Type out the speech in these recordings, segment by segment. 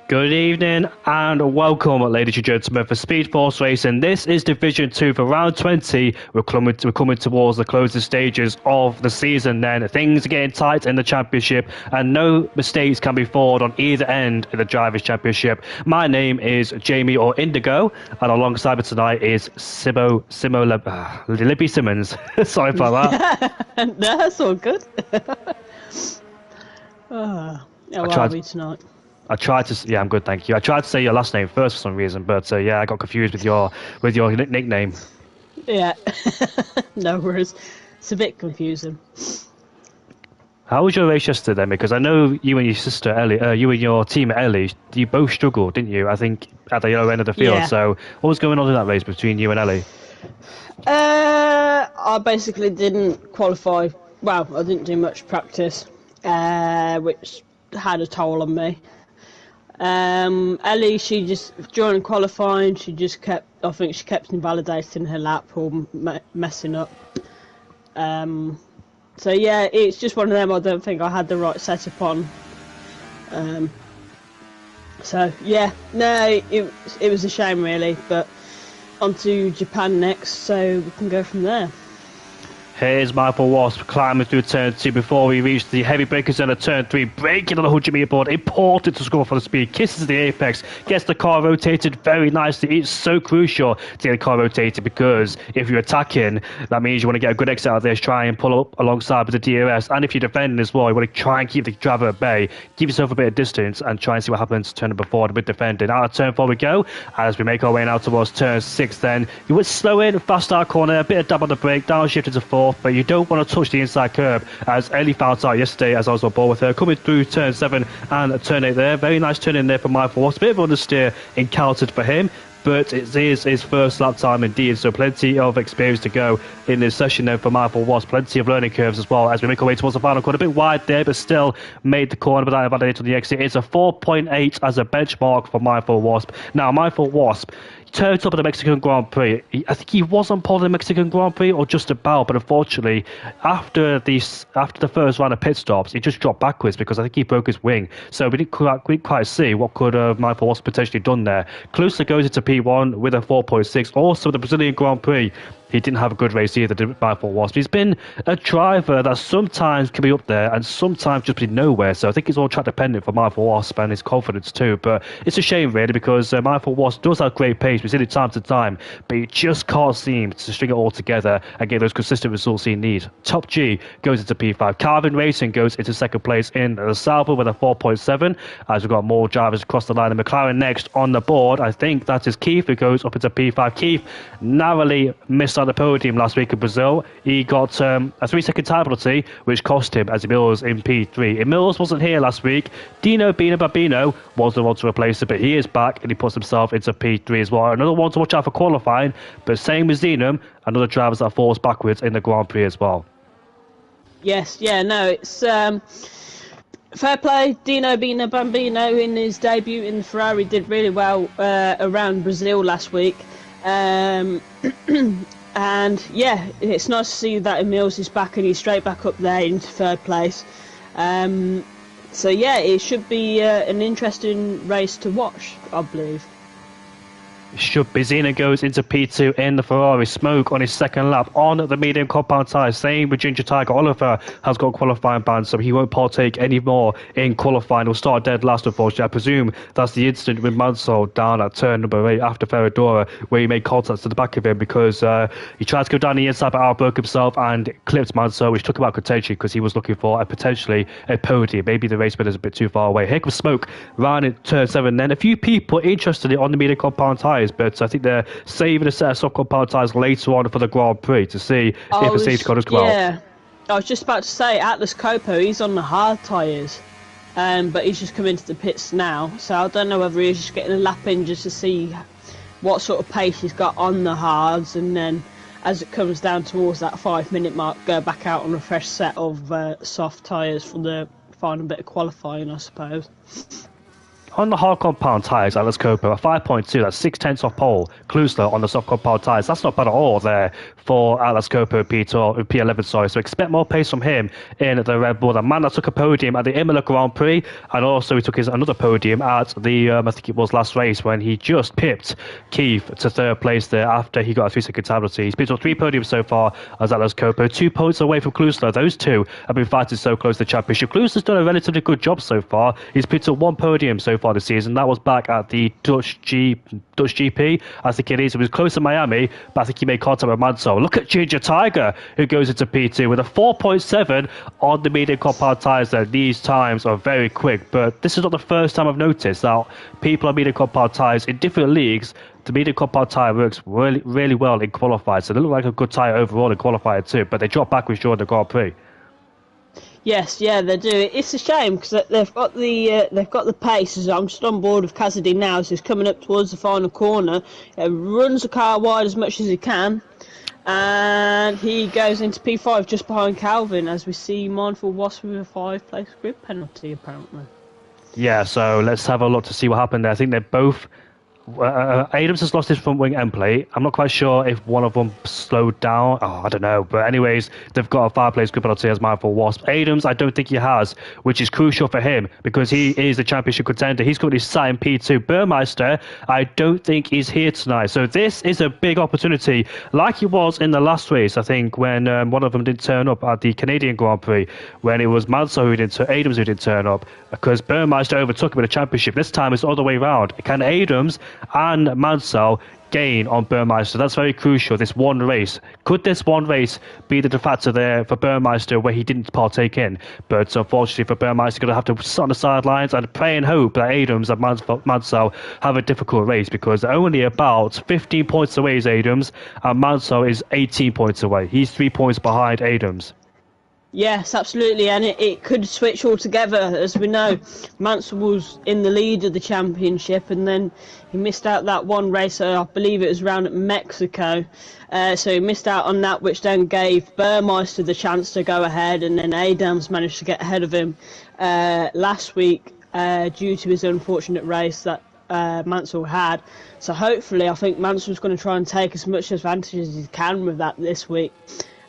Good evening and welcome, ladies and gentlemen, for Speed Force Racing. This is Division 2 for round 20. We're coming towards the closing stages of the season then. Things are getting tight in the championship and no mistakes can be forward on either end of the Drivers' Championship. My name is Jamie or Indigo and alongside me tonight is Libby Simmons. Sorry about that. No, that's all good. How are we tonight? Yeah, I'm good, thank you. I tried to say your last name first for some reason, but yeah, I got confused with your nickname. Yeah, no worries. It's a bit confusing. How was your race yesterday then? Because I know you and your sister Ellie, you and your team Ellie, you both struggled, didn't you? I think at the other end of the field. Yeah. So what was going on in that race between you and Ellie? I basically didn't qualify. Well, I didn't do much practice, which had a toll on me. Ellie, she just during qualifying, I think she kept invalidating her lap or messing up. So yeah, it's just one of them. I don't think I had the right setup on. So yeah, no, it was a shame really, but on to Japan next, so we can go from there. Here's Michael Wasp climbing through turn 2 before we reach the heavy breaking zone of turn 3, braking on the 100 meter board, important to score for the speed, kisses the apex, gets the car rotated very nicely. It's so crucial to get the car rotated because if you're attacking, that means you want to get a good exit out of this, try and pull up alongside with the DRS, and if you're defending as well, you want to try and keep the driver at bay, give yourself a bit of distance and try and see what happens turn number 4 with defending. Out of turn 4 we go, as we make our way now towards turn 6 then. You would slow in, fast start corner, a bit of dab on the brake, downshift into 4, but you don't want to touch the inside curb, as Ellie found out yesterday as I was on board with her, coming through turn 7 and turn 8 there. Very nice turn in there for Michael Wasp. A bit of understeer encountered for him, but it is his first lap time indeed, so plenty of experience to go in this session there for Michael Wasp. Plenty of learning curves as well as we make our way towards the final corner. A bit wide there, but still made the corner without invalidating on the exit. It's a 4.8 as a benchmark for Michael Wasp. Now, Michael Wasp turned up at the Mexican Grand Prix. I think he was on pole in the Mexican Grand Prix or just about, but unfortunately after the first round of pit stops he just dropped backwards because I think he broke his wing, so we didn't quite see what could Michael Wasp potentially done there. Closer goes into P1 with a 4.6. Also the Brazilian Grand Prix, he didn't have a good race either, did Michael Wasp. He's been a driver that sometimes can be up there and sometimes just be nowhere, so I think it's all track dependent for Michael Wasp and his confidence too, but it's a shame really because Michael Wasp does have great pace. We've seen it time to time, but he just can't seem to string it all together and get those consistent results he needs. Top G goes into P5. Calvin Racing goes into second place in the Salva with a 4.7, as we've got more drivers across the line. And McLaren next on the board, I think that is Keith, who goes up into P5. Keith narrowly missed on the podium last week in Brazil. He got a 3-second time penalty, which cost him as Emils in P3. Emils wasn't here last week. Dino Babino was the one to replace him, but he is back and he puts himself into P3 as well. Another one to watch out for qualifying, but same as Zenum, another driver that falls backwards in the Grand Prix as well. Yes, yeah, no, it's fair play. Dino Bambino in his debut in the Ferrari did really well around Brazil last week. And yeah, it's nice to see that Emils is back and he's straight back up there into third place. So yeah, it should be an interesting race to watch, I believe. Should be. Zena goes into P2 in the Ferrari. Smoke on his second lap on the medium compound tyres. Same with Ginger Tiger. Oliver has got qualifying ban, so he won't partake anymore in qualifying. He'll start dead last, unfortunately. I presume that's the incident with Mansell down at turn number 8 after Ferradura, where he made contact to the back of him because he tried to go down the inside but outbroke himself and clipped Mansell, which took him out contention because he was looking for potentially a podium. Maybe the race winner's a bit too far away. Here comes Smoke round in turn 7. Then a few people interested on the medium compound tyres, but I think they're saving a set of soft compound tyres later on for the Grand Prix to see if a safety car does come out. Yeah, I was just about to say, Atlas Copo, he's on the hard tyres, but he's just come into the pits now, so I don't know whether he's just getting a lap in just to see what sort of pace he's got on the hards, and then as it comes down towards that 5-minute mark, go back out on a fresh set of soft tyres for the final bit of qualifying, I suppose. On the hard compound tyres, Atlas Coppo, a 5.2, that's 6/10 off pole. Klusler on the soft compound tyres, that's not bad at all there for Atlas Coppo P11, sorry. So expect more pace from him in the Red Bull. The man that took a podium at the Imola Grand Prix, and also he took another podium at the, I think it was last race, when he just pipped Keith to third place there after he got a 3-second penalty. He's picked up 3 podiums so far as Atlas Coppo, 2 points away from Klusler. Those two have been fighting so close to the championship. Klusler's done a relatively good job so far. He's picked up 1 podium so far this season. That was back at the Dutch GP. I think it is. It was close to Miami, but I think he made contact with Mansell. Look at Ginger Tiger, who goes into P2 with a 4.7 on the medium compound tyres there. These times are very quick, but this is not the first time I've noticed that people on medium compound tyres in different leagues, the medium compound tyre works really, really well in qualified. So they look like a good tyre overall in qualified too, but they drop backwards during the Grand Prix. Yes, yeah, they do. It's a shame because they've got the pace. So I'm just on board with Cassidy now. So he's coming up towards the final corner, runs the car wide as much as he can, and he goes into P5 just behind Calvin. As we see, Mindful Wasp with a 5-place grid penalty apparently. Yeah, so let's have a look to see what happened there. I think they're both. Adams has lost his front wing end plate. I'm not quite sure if one of them slowed down. Oh, I don't know. But anyways, they've got a 5-place grid penalty as Mindful Wasp. Adams, I don't think he has, which is crucial for him because he is the championship contender. He's currently sat in P2. Burmeister, I don't think he's here tonight. So this is a big opportunity, like it was in the last race, I think, when one of them didn't turn up at the Canadian Grand Prix, when it was Mansell Adams who didn't turn up, because Burmeister overtook him in the championship. This time it's all the way around. Can Adams and Mansell gain on Burmeister? That's very crucial, this one race. Could this one race be the de facto there for Burmeister where he didn't partake in? But unfortunately for Burmeister, going to have to sit on the sidelines and pray and hope that Adams and Mansell have a difficult race, because they're only about 15 points away is Adams, and Mansell is 18 points away. He's 3 points behind Adams. Yes, absolutely, and it could switch altogether. As we know, Mansell was in the lead of the championship, and then he missed out that one race. I believe it was around Mexico, so he missed out on that, which then gave Burmeister the chance to go ahead, and then Adams managed to get ahead of him last week due to his unfortunate race that Mansell had. So hopefully, I think Mansell's going to try and take as much advantage as he can with that this week.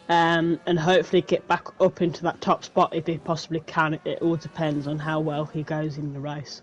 And hopefully get back up into that top spot if he possibly can. It all depends on how well he goes in the race.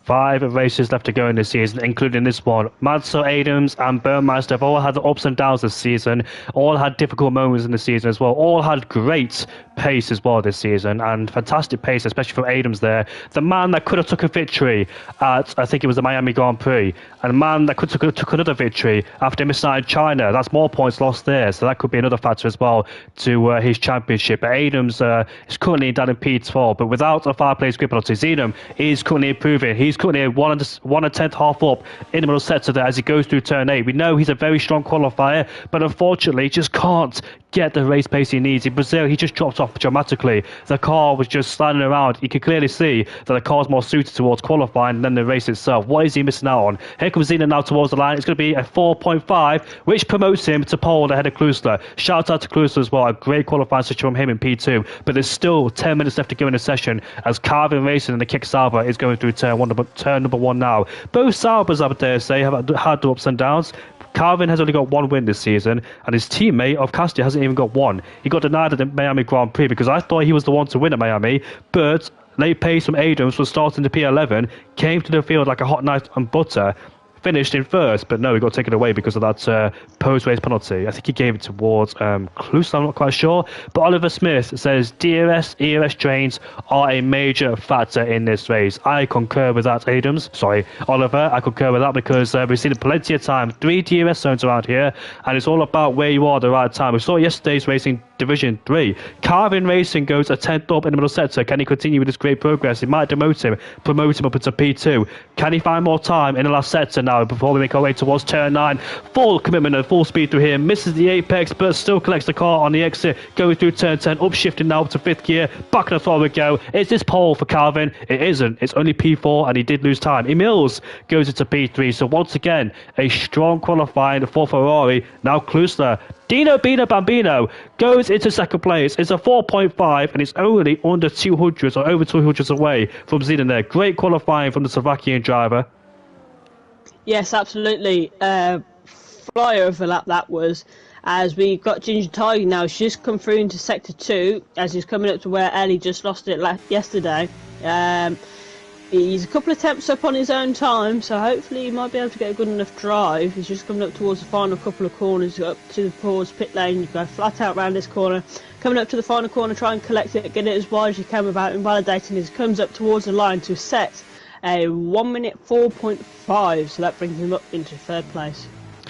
5 races left to go in this season, including this one. Mansell, Adams and Burmeister have all had the ups and downs this season, all had difficult moments in the season as well, all had great pace as well this season, and fantastic pace, especially from Adams there. The man that could have took a victory at, I think it was the Miami Grand Prix, and the man that could have took another victory after missing out in China. That's more points lost there, so that could be another factor as well to his championship. But Adams is currently down in P12, but without a 5-place grid penalty, Zenum is currently improving. He's currently 1 1/10 half up in the middle sector there as he goes through turn 8. We know he's a very strong qualifier, but unfortunately he just can't get the race pace he needs. In Brazil, he just dropped off dramatically. The car was just sliding around. You could clearly see that the car's more suited towards qualifying than the race itself. What is he missing out on? Here comes Zena now towards the line. It's going to be a 4.5, which promotes him to pole ahead of Klusler. Shout out to Klusler as well. A great qualifying situation from him in P2. But there's still 10 minutes left to go in the session as Carvin Racing and the Kick Sauber is going through turn number 1 now. Both Saubers, I dare say, have had the ups and downs. Calvin has only got 1 win this season, and his teammate of Castilla hasn't even got 1. He got denied at the Miami Grand Prix because I thought he was the one to win at Miami, but late pace from Adams was starting the P11, came to the field like a hot knife on butter, finished in first, but no, he got taken away because of that post-race penalty. I think he gave it towards Klus, I'm not quite sure. But Oliver Smith says DRS, ERS trains are a major factor in this race. I concur with that, Oliver. I concur with that because we've seen it plenty of time. 3 DRS zones around here, and it's all about where you are at the right time. We saw yesterday's racing Division 3. Carvin Racing goes a 10th up in the middle sector. Can he continue with this great progress? It might demote him, promote him up into P2. Can he find more time in the last sector? now before we make our way towards turn 9. Full commitment and full speed through here. Misses the apex, but still collects the car on the exit. Going through turn 10, upshifting now up to 5th gear. Back in the throttle we go. Is this pole for Calvin? It isn't. It's only P4, and he did lose time. Emils goes into P3. So once again, a strong qualifying for Ferrari. Now Klusler. Dino Bino Bambino goes into second place. It's a 4.5 and it's only under 200 or over 200 away from Zidane there. Great qualifying from the Slovakian driver. Yes, absolutely. Flyer of a lap that was. As we got Ginger Tiger now, she's come through into sector 2 as he's coming up to where Ellie just lost it yesterday. He's a couple of attempts up on his own time, so hopefully he might be able to get a good enough drive. He's just coming up towards the final couple of corners, up towards pit lane. You go flat out round this corner, coming up to the final corner, try and collect it, get it as wide as you can without invalidating it. He comes up towards the line to set a 1 minute 4.5, so that brings him up into 3rd place.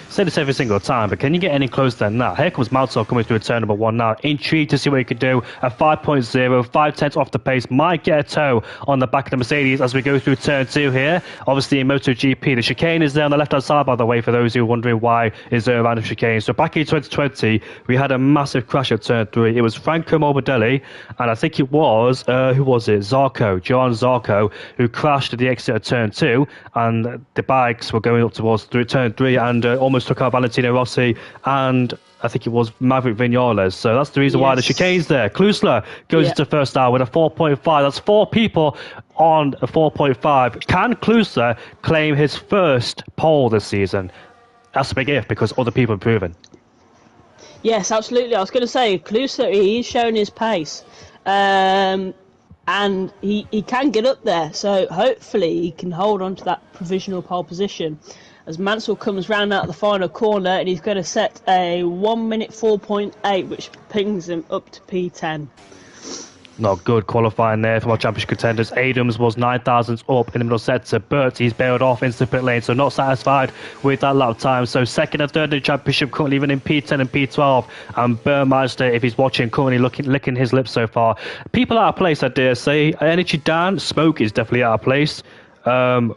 Say this every single time, but can you get any closer than that? Here comes Malto coming through turn number 1 now. Intrigued to see what he could do. A 5.0, 5 tenths off the pace. Might get a toe on the back of the Mercedes as we go through turn 2 here. Obviously in MotoGP, the chicane is there on the left-hand side, by the way, for those who are wondering why is there a random chicane. So back in 2020, we had a massive crash at turn 3. It was Franco Morbidelli, and I think it was, who was it? Johan Zarco, who crashed at the exit of turn 2, and the bikes were going up towards turn 3 and almost took out Valentino Rossi and I think it was Maverick Vinales. So that's the reason why the chicane's there. Klusler goes into first hour with a 4.5. That's 4 people on a 4.5. Can Klusler claim his first pole this season? That's a big if because other people have proven. Yes, absolutely. I was going to say, Klusler, he's shown his pace. And he can get up there. So hopefully he can hold on to that provisional pole position. As Mansell comes round out the final corner and he's going to set a 1 minute 4.8, which pings him up to P10. Not good qualifying there from our championship contenders. Adams was 9 thousandths up in the middle sector, but he's bailed off into the pit lane, so not satisfied with that lap time. So second and third in the championship, currently even in P10 and P12. And Burmeister, if he's watching, currently licking his lips so far. People out of place, I dare say. Energy down, Smoke is definitely out of place. I'm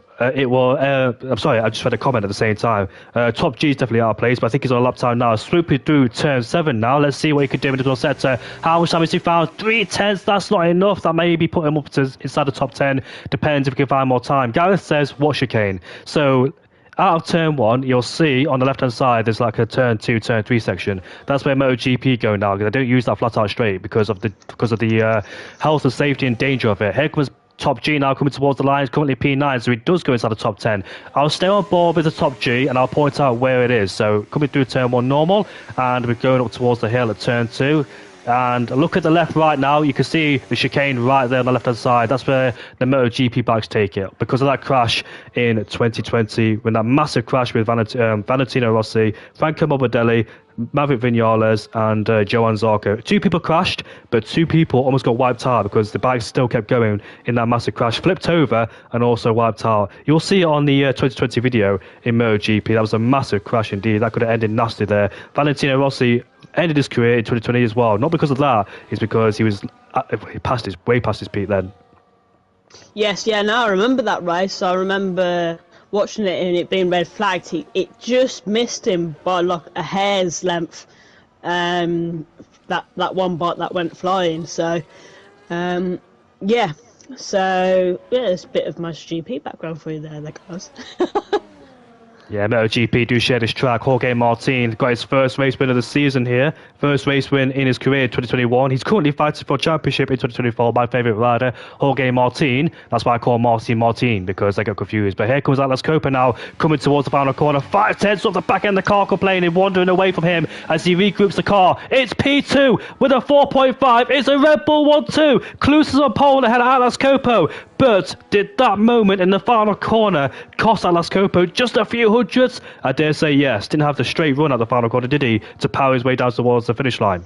sorry, I just read a comment at the same time. Top G is definitely out of place, but I think he's on a lap time now. Swooping through turn 7 now. Let's see what he could do in the middle sector. How much time has he found? 3 tenths. That's not enough. That may be putting him up to inside the top 10. Depends if he can find more time. Gareth says, what chicane? So out of turn 1, you'll see on the left-hand side there's like a turn 2, turn 3 section. That's where MotoGP go now, because they don't use that flat-out straight because of the health and safety and danger of it. Here comes Top G now coming towards the line, currently P9, so he does go inside the top 10. I'll stay on board with the Top G and I'll point out where it is. So coming through turn 1 normal, and we're going up towards the hill at turn 2. And look at the left right now, you can see the chicane right there on the left hand side. That's where the MotoGP bikes take it. Because of that crash in 2020, when that massive crash with Valentino Rossi, Franco Morbidelli, Maverick Vinales and Johan Zarco. 2 people crashed, but 2 people almost got wiped out because the bikes still kept going in that massive crash, flipped over and also wiped out. You'll see it on the 2020 video in MotoGP. That was a massive crash indeed. That could have ended nasty there. Valentino Rossi ended his career in 2020 as well. Not because of that, it's because he was way past his peak then. Yes, yeah, no, I remember that race. I remember watching it and it being red flagged. It just missed him by like a hair's length. That one bike that went flying. So, yeah. So yeah, it's a bit of my GP background for you there, guys. Yeah, MotoGP do share this track. Jorge Martin got his first race win of the season here. First race win in his career in 2021. He's currently fighting for a championship in 2024. My favourite rider, Jorge Martin. That's why I call Martin, because I got confused. But here comes Atlas Copa now, coming towards the final corner. 5 tenths off the back end of the car, complaining, wandering away from him as he regroups the car. It's P2 with a 4.5. It's a Red Bull 1-2. Cluses on pole ahead of Atlas Copa. But did that moment in the final corner cost Atlas Copa just a few hundredths? I dare say yes. Didn't have the straight run at the final corner, did he, to power his way down towards the finish line?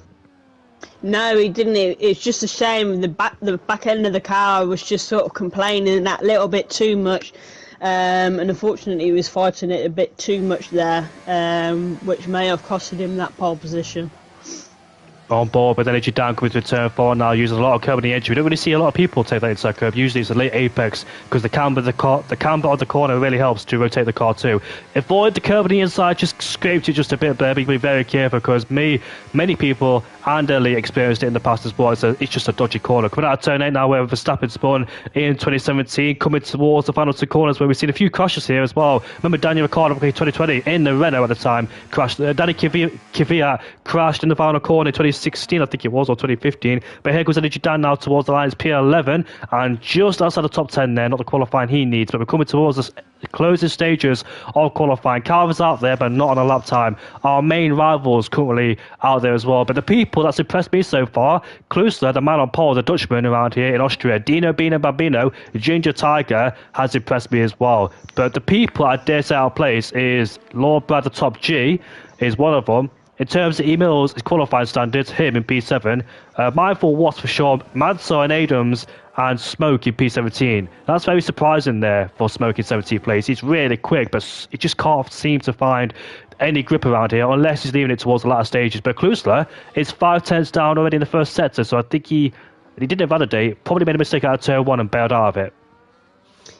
No, he didn't. It's just a shame. The back end of the car was just sort of complaining that little bit too much. And unfortunately, he was fighting it a bit too much there, which may have costed him that pole position. on board with energy down coming to turn 4 now, using a lot of curb on the edge. We don't really see a lot of people take that inside curb. Usually it's a late apex because the camber of the corner really helps to rotate the car too. Avoid the curb on the inside, just scraped it just a bit there. Be very careful because many people and Ellie experienced it in the past as well. It's just a dodgy corner. Coming out of turn 8 now, where Verstappen spun in 2017, coming towards the final 2 corners where we've seen a few crashes here as well. Remember Daniel Ricciardo in 2020 in the Renault at the time crashed. Danny Kvyat crashed in the final corner in 2016, I think it was, or 2015. But here goes energy down now towards the line. It's P11 and just outside the top 10 there, not the qualifying he needs. But we're coming towards the closing stages of qualifying. Carver's out there, but not on a lap time. Our main rivals currently out there as well. But the people that's impressed me so far, Klusler, the man on pole, the Dutchman around here in Austria, Dino Bino Bambino, Ginger Tiger has impressed me as well. But the people I dare say our place is Lord Brad, the top G, is one of them. In terms of Emil's qualifying standards, him in P7, Mindful Watts for sure, Mansell and Adams, and Smoke in P17. That's very surprising there for Smoke in 17th place. He's really quick, but he just can't seem to find any grip around here unless he's leaving it towards the latter stages. But Klusler is 5 tenths down already in the first sector, so I think he didn't validate, probably made a mistake out of turn 1 and bailed out of it.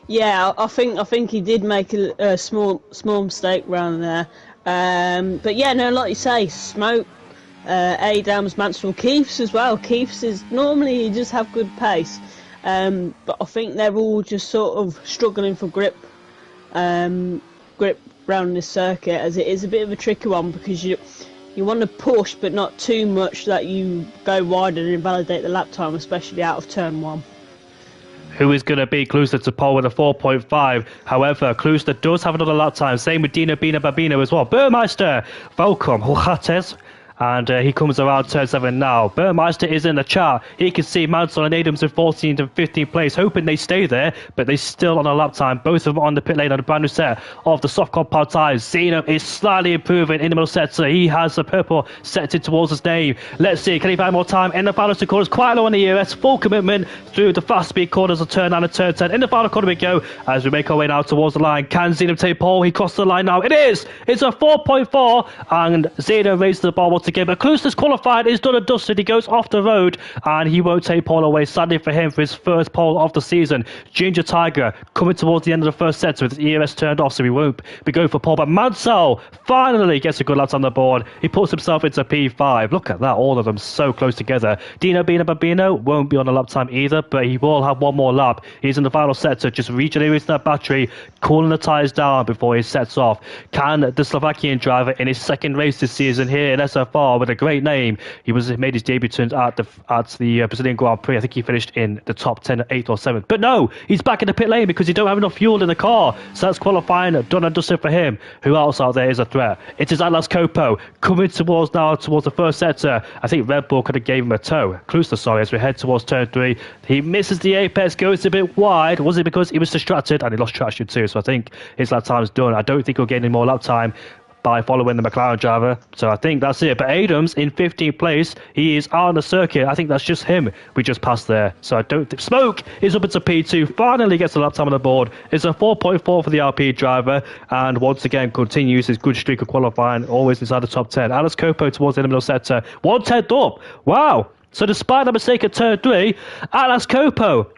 Yeah, I think he did make a small mistake round there. But yeah, no, like you say, Smoke, Adams, Mansell, Keiths as well. Keiths is normally he just have good pace, but I think they're all just sort of struggling for grip round this circuit, as it is a bit of a tricky one because you want to push but not too much that you go wide and invalidate the lap time, especially out of turn 1. Who is going to beat Klusler to pole with a 4.5. However, Klusler does have another lap time. Same with Dino Bino Babino as well. Burmeister, welcome, Huchates. And he comes around turn 7 now. Burmeister is in the chart. He can see Mansell and Adams in 14th and 15th place, hoping they stay there, but they're still on a lap time. Both of them on the pit lane on a brand new set of the soft compound tyres. Zeno is slightly improving in the middle sector. He has the purple sector towards his name. Let's see, can he find more time in the final 2 corners? Quite low on the ERS. Full commitment through the fast speed corners of turn 9 and turn 10. In the final corner we go as we make our way now towards the line. Can Zeno take pole? He crossed the line now. It is! It's a 4.4 and Zeno raises the bar once again. But Klusler's qualified, is done and dusted. He goes off the road and he won't take pole away. Sadly for him, for his first pole of the season. Ginger Tiger coming towards the end of the first set with his ERS turned off, so he won't be going for pole. But Mansell finally gets a good lap on the board. He puts himself into P5. Look at that, all of them so close together. Dino Bino Babino won't be on a lap time either, but he will have one more lap. He's in the final sector, just regenerating that battery, cooling the tyres down before he sets off. Can the Slovakian driver in his second race this season here in SFR with a great name, he made his debut at the Brazilian Grand Prix. I think he finished in the top 10, 8th or 7th. But no, he's back in the pit lane because he don't have enough fuel in the car. So that's qualifying, done and dusted for him. Who else out there is a threat? It is Atlas Copo coming towards the first sector. I think Red Bull could have gave him a tow. Klusler, sorry, as we head towards turn 3. He misses the apex, goes a bit wide. Was it because he was distracted and he lost traction too? So I think his lap time's done. I don't think he'll get any more lap time by following the McLaren driver. So I think that's it. But Adams in 15th place, he is out on the circuit. I think that's just him we just passed there. So I don't think Smoke is up into P2, finally gets a lap time on the board. It's a 4.4 for the RP driver, and once again continues his good streak of qualifying, always inside the top 10. Alice Copo towards the middle sector, 1/10 up. Wow. So despite the mistake at turn 3, Atlas Copo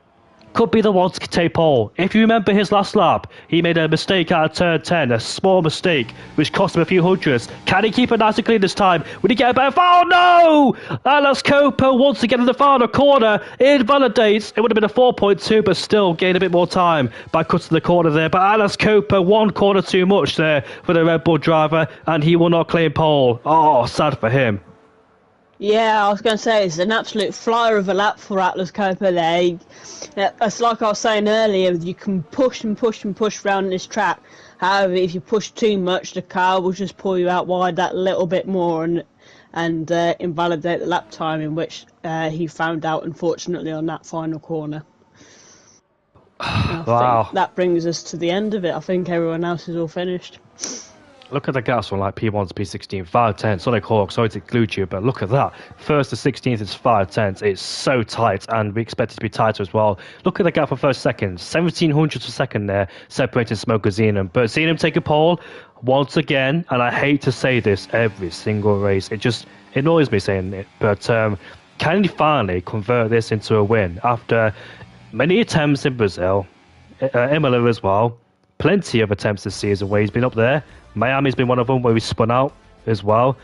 could be the one to take pole. If you remember his last lap, he made a mistake out of turn 10, a small mistake, which cost him a few hundreds. Can he keep it nice and clean this time? Will he get a better? Oh no! Atlas Copo once again in the final corner. It validates. It would have been a 4.2, but still gained a bit more time by cutting the corner there. But Atlas Copo, one corner too much there for the Red Bull driver, and he will not claim pole. Oh, sad for him. Yeah, I was going to say, it's an absolute flyer of a lap for Atlas Copa there. It's like I was saying earlier, you can push and push and push around this track. However, if you push too much, the car will just pull you out wide that little bit more and invalidate the lap time, in which he found out, unfortunately, on that final corner. I Wow. think that brings us to the end of it. I think everyone else is all finished. Look at the gaps from like P1 to P16, 5 tenths. Sonic Hawk, sorry to include you, but look at that. First to 16th is 5 tenths. It's so tight, and we expect it to be tighter as well. Look at the gap for first second, 1700ths a second there, separating Smoke and Xenom. But Xenom take a pole once again, and I hate to say this every single race. It just annoys me saying it, but can he finally convert this into a win after many attempts in Brazil, Imola as well? Plenty of attempts this season where he's been up there. Miami's been one of them where we spun out as well.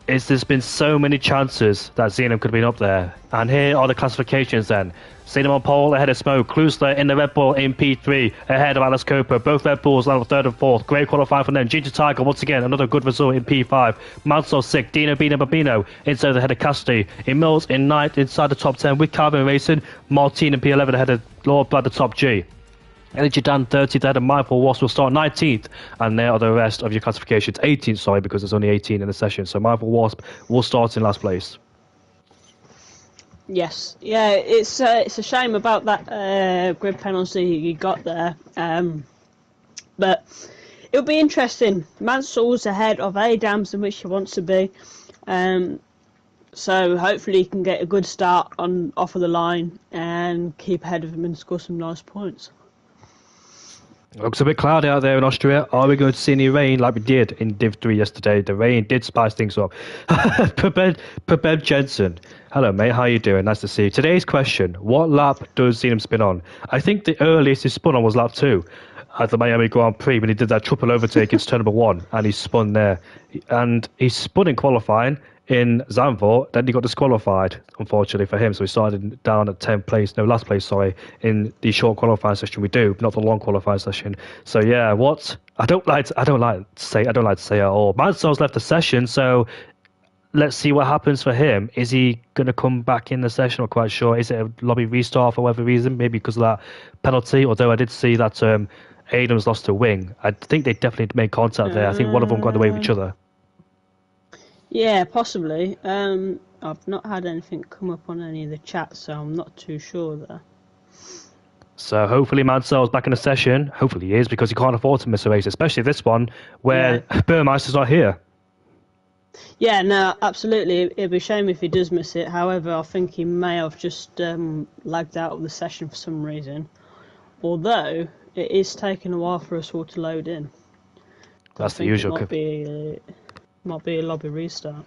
There's been so many chances that Xenon could have been up there. And here are the classifications then. Xenon on pole ahead of Smoke. Klusler in the Red Bull in P3 ahead of Alice Cooper. Both Red Bulls on third and fourth. Great qualifying from them. Ginger Tiger once again another good result in P5. Mansell sick. Dino Bino Babino inside the head of Casti. In Mills in ninth inside the top 10 with Calvin Racing. Martin in P11 ahead of Lord by the top G. Energy Dan 30th ahead of Mindful Wasp will start 19th, and there are the rest of your classifications. 18th, sorry, because there's only 18 in the session. So Mindful Wasp will start in last place. Yes, yeah, it's a shame about that grid penalty you got there, but it'll be interesting. Mansell's ahead of Adams, in which he wants to be, so hopefully he can get a good start off of the line and keep ahead of him and score some nice points. Looks a bit cloudy out there in Austria. Are we going to see any rain like we did in Div 3 yesterday? The rain did spice things up. Pebeb Jensen. Hello, mate. How you doing? Nice to see you. Today's question, what lap does Xenon spin on? I think the earliest he spun on was lap 2 at the Miami Grand Prix when he did that triple overtake into turn number 1, and he spun there. And he spun in qualifying in Zandvoort, then he got disqualified, unfortunately for him, so he started down at last place, in the short qualifying session we do, not the long qualifying session. So yeah, I don't like to say it at all. Mansell's left the session, so let's see what happens for him. Is he going to come back in the session? I'm not quite sure. Is it a lobby restart for whatever reason? Maybe because of that penalty, although I did see that Adams lost a wing. I think they definitely made contact there. I think one of them got away with each other. Yeah, possibly. I've not had anything come up on any of the chats, so I'm not too sure there. So hopefully Mansell's back in the session. Hopefully he is, because he can't afford to miss a race, especially this one where Burmeister's not here. Yeah, no, absolutely. It'd be a shame if he does miss it. However, I think he may have just lagged out of the session for some reason. Although, it is taking a while for us all to load in. That's the usual. Might be a lobby restart.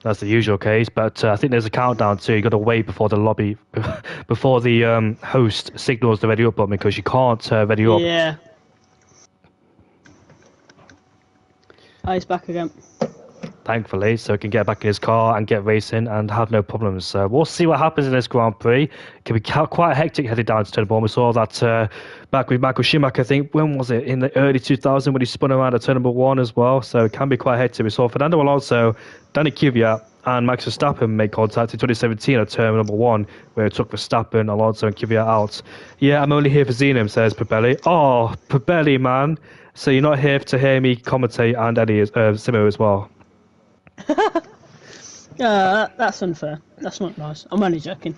That's the usual case, but I think there's a countdown too. You've got to wait before the lobby, before the host signals the ready up button, because you can't ready up. Yeah. Oh, he's back again. Thankfully, so he can get back in his car and get racing and have no problems. So we'll see what happens in this Grand Prix. It can be quite hectic headed down to turn 1. We saw that back with Michael Schumacher, I think, when was it? In the early 2000s when he spun around at turn 1 as well. So it can be quite hectic. We saw Fernando Alonso, Danny Kvyat and Max Verstappen make contact in 2017 at turn 1, where it took Verstappen, Alonso and Kvyat out. Yeah, I'm only here for Xenon, says Pabelli. Oh, Pabelli, man. So you're not here to hear me commentate and Eddie Simo as well. That's unfair. That's not nice. I'm only joking.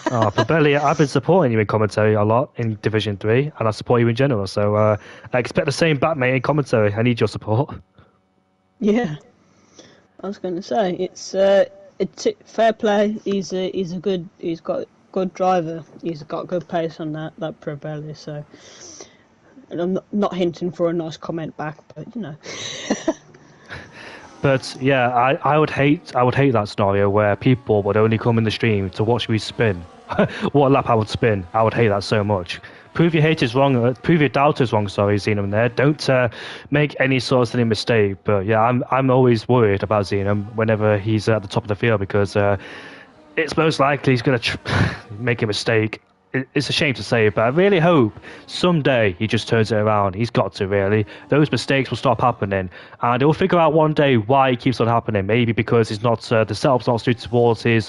Oh, Pabelli, I've been supporting you in commentary a lot in Division 3, and I support you in general, so I expect the same back, mate, in commentary. I need your support. Yeah. I was going to say, it's fair play. He's got a good driver. He's got good pace on that Pabelli, so... And I'm not hinting for a nice comment back, but, you know... But yeah, I would hate that scenario where people would only come in the stream to watch me spin. What lap I would spin. I would hate that so much. Prove your haters wrong. Prove your doubters wrong. Sorry, Xenon there. Don't make any sort of silly mistake. But yeah, I'm always worried about Xenon whenever he's at the top of the field, because it's most likely he's going to make a mistake. It's a shame to say it, but I really hope someday he just turns it around. He's got to, really. Those mistakes will stop happening, and he'll figure out one day why it keeps on happening. Maybe because he's not the setup's not suited towards his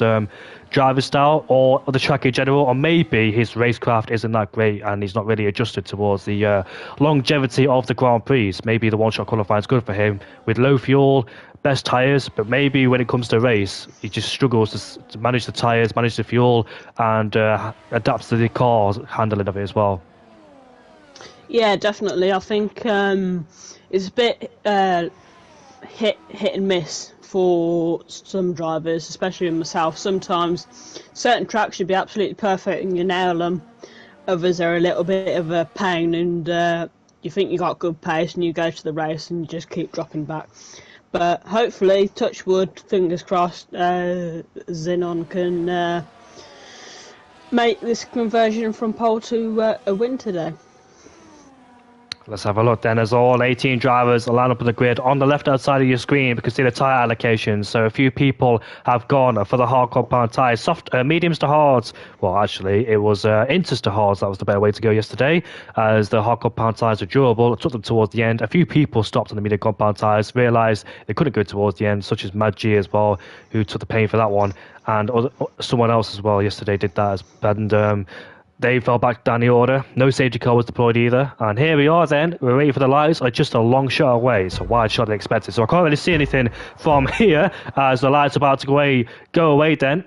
driver style or the track in general, or maybe his racecraft isn't that great and he's not really adjusted towards the longevity of the Grand Prix. Maybe the one-shot qualifying is good for him with low fuel, best tyres, but maybe when it comes to race, he just struggles to manage the tyres, manage the fuel, and adapts to the car's handling of it as well. Yeah, definitely. I think it's a bit hit and miss for some drivers, especially myself. Sometimes certain tracks should be absolutely perfect and you nail them. Others are a little bit of a pain, and you think you got good pace, and you go to the race and you just keep dropping back. But hopefully, touch wood, fingers crossed, Xenon can make this conversion from pole to a win today. Let's have a look then, as all 18 drivers line up on the grid on the left-hand side of your screen because of the tyre allocations. So a few people have gone for the hard compound tyres, soft, mediums to hards. Well, actually, it was inters to hards. That was the better way to go yesterday, as the hard compound tyres are durable. It took them towards the end. A few people stopped on the medium compound tyres, realised they couldn't go towards the end, such as Mad G as well, who took the pain for that one. And someone else as well yesterday did that. And they fell back down the order. No safety car was deployed either. And here we are then. We're waiting for the lights. Are just a long shot away. It's a wide shot than expected. So I can't really see anything from here as the lights are about to go away then.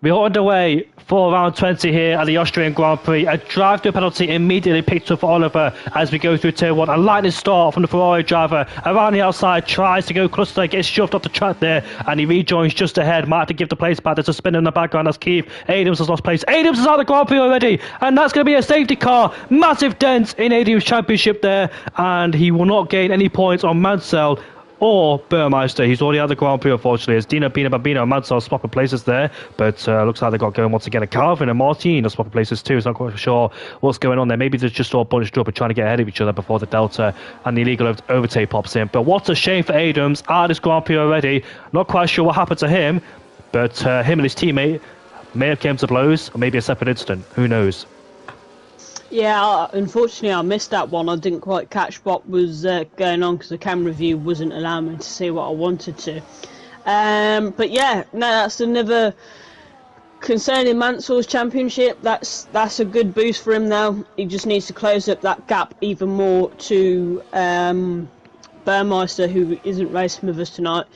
We are underway for round 20 here at the Austrian Grand Prix. A drive-through penalty immediately picked up for Oliver as we go through turn 1. A lightning start from the Ferrari driver around the outside, tries to go cluster, gets shoved off the track there, and he rejoins just ahead. Might have to give the place back. There's a spin in the background as Keith Adams has lost place. Adams is out of the Grand Prix already, and that's going to be a safety car. Massive dent in Adams' championship there, and he will not gain any points on Mansell or Burmeister. He's already out of the Grand Prix, unfortunately, as Dino, Pina, Bambino and Mansell swapping places there. But looks like they got going once again. And Calvin and Martin are swapping places too, so I'm not quite sure what's going on there. Maybe they're just all bunched up and trying to get ahead of each other before the Delta and the illegal overtake pops in. But what a shame for Adams, out of this Grand Prix already. Not quite sure what happened to him, but him and his teammate may have came to blows, or maybe a separate incident. Who knows? Yeah, unfortunately I missed that one. I didn't quite catch what was going on because the camera view wasn't allowing me to see what I wanted to. But yeah, no, that's another concerning Mansell's championship. That's a good boost for him now. He just needs to close up that gap even more to Burmeister, who isn't racing with us tonight.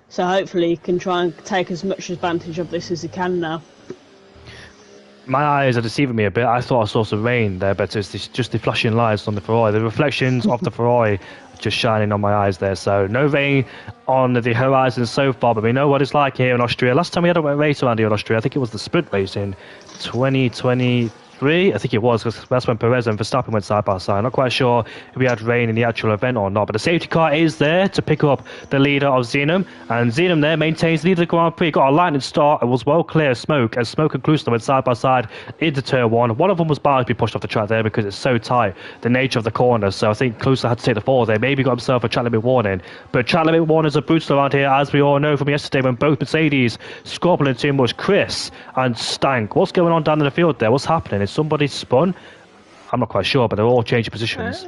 So hopefully he can try and take as much advantage of this as he can now. My eyes are deceiving me a bit. I thought I saw some rain there, but it's just the flashing lights on the Ferrari. The reflections of the Ferrari just shining on my eyes there. So no rain on the horizon so far, but we know what it's like here in Austria. Last time we had a race around here in Austria, I think it was the sprint race in 2023. I think it was, because that's when Perez and Verstappen went side by side. I'm not quite sure if we had rain in the actual event or not, but the safety car is there to pick up the leader of Xenon, and Xenon there maintains the lead of the Grand Prix. Got a lightning start and was well clear of Smoke, as Smoke and Kluster went side by side into turn 1. One of them was bound to be pushed off the track there because it's so tight, the nature of the corner, so I think Kluster had to take the fall there. Maybe got himself a track limit warning, but track limit warnings are brutal around here, as we all know from yesterday when both Mercedes squabbling too much. Chris and Stank, what's going on down in the field there? What's happening? Is somebody spun? I'm not quite sure, but they're all changing positions.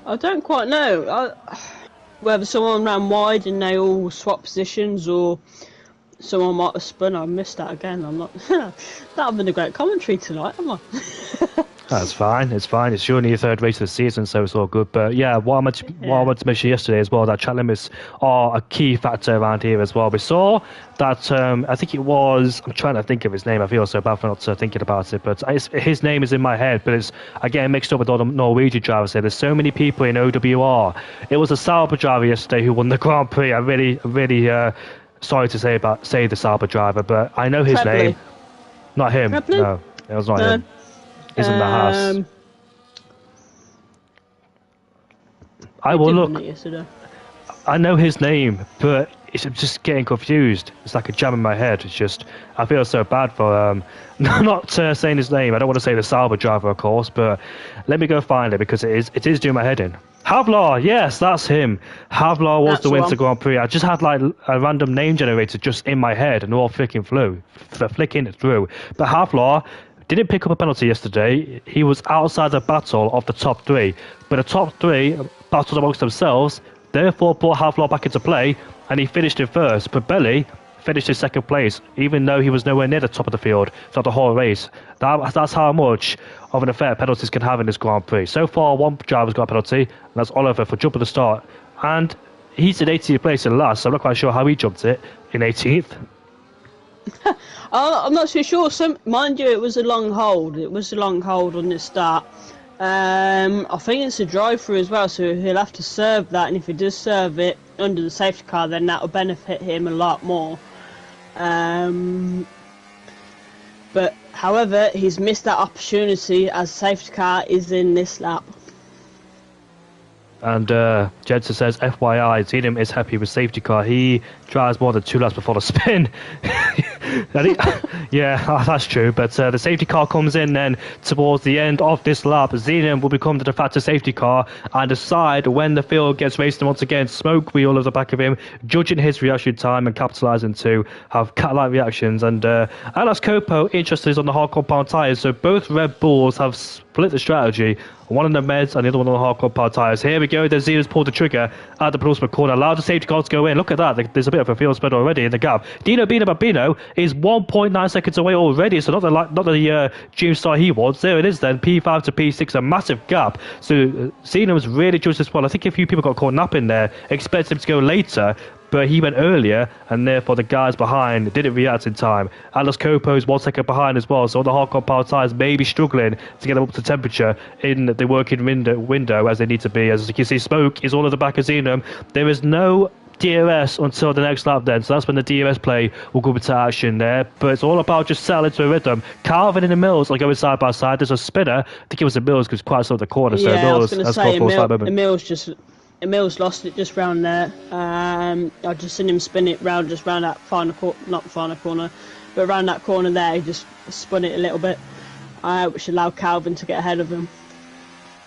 I don't quite know whether someone ran wide and they all swapped positions, or someone might have spun. I missed that again. I'm not having a great commentary tonight, am I? That's fine. It's fine. It's only your third race of the season, so it's all good. But yeah, what I wanted to mention yesterday as well, that track limits are a key factor around here as well. We saw that, I think it was, I'm trying to think of his name. I feel so bad for not thinking about it, but his name is in my head, but it's again mixed up with all the Norwegian drivers here. There's so many people in OWR. It was a Sauber driver yesterday who won the Grand Prix. I really sorry to say the Sauber driver, but I know his name. Not him. Kreplin? No, it was not him. Isn't the Haas? I will look. I know his name, but I'm just getting confused. It's like a jam in my head. It's just, I feel so bad for not saying his name. I don't want to say the Sauber driver, of course, but let me go find it because it is doing my head in. Havlar, yes, that's him. Havlar was the winter Grand Prix. I just had like a random name generator just in my head and all flicking through. But Havlar didn't pick up a penalty yesterday. He was outside the battle of the top 3. But the top 3 battled amongst themselves, therefore brought Havlar back into play, and he finished in first. But Belly finished in second place, even though he was nowhere near the top of the field throughout the whole race. That's how much of an effect penalties can have in this Grand Prix. So far, one driver's got a penalty, and that's Oliver for jumping the start. And he's in 18th place in last, so I'm not quite sure how he jumped it in 18th. I'm not so sure. Mind you, it was a long hold. It was a long hold on the start. I think it's a drive-through as well, so he'll have to serve that, and if he does serve it under the safety car, then that will benefit him a lot more. But however, he's missed that opportunity as safety car is in this lap. And Jensen says, FYI, Zeenum is happy with safety car. He drives more than 2 laps before the spin. Yeah, that's true. But the safety car comes in then towards the end of this lap. Zeenum will become the de facto safety car and decide when the field gets racing once again. Smoke wheel at the back of him, judging his reaction time and capitalising to have cat-like reactions. And Alex Copo, interested, is on the hard compound tyres. So both Red Bulls have split the strategy. One on the meds and the other one on the hard compound tyres. Here we go. There's Zeenum's pulled the trigger at the penultimate corner. Allowed the safety car to go in. Look at that. There's a bit of a field spread already in the gap. Dino Bino is 1.9 seconds away already. So not the June star he wants. There it is then. P5 to P6, a massive gap. So Zeenum's really judged this well. I think a few people got caught napping there. Expected him to go later, but he went earlier, and therefore the guys behind didn't react in time. Atlas Copo's 1 second behind as well, so the hard compound tyres may be struggling to get them up to temperature in the working window as they need to be. As you can see, smoke is all at the back of Zeenum. There is no DRS until the next lap then, so that's when the DRS play will go into action there. But it's all about just settling to a rhythm. Calvin and the Mills are going side by side. There's a spinner. I think it was the Mills because quite slow at the corner. Yeah, so Mills I was going to say, Emil's lost it just round there. I just seen him spin it round just round that not final corner, but around that corner there. He just spun it a little bit, which allowed Calvin to get ahead of him.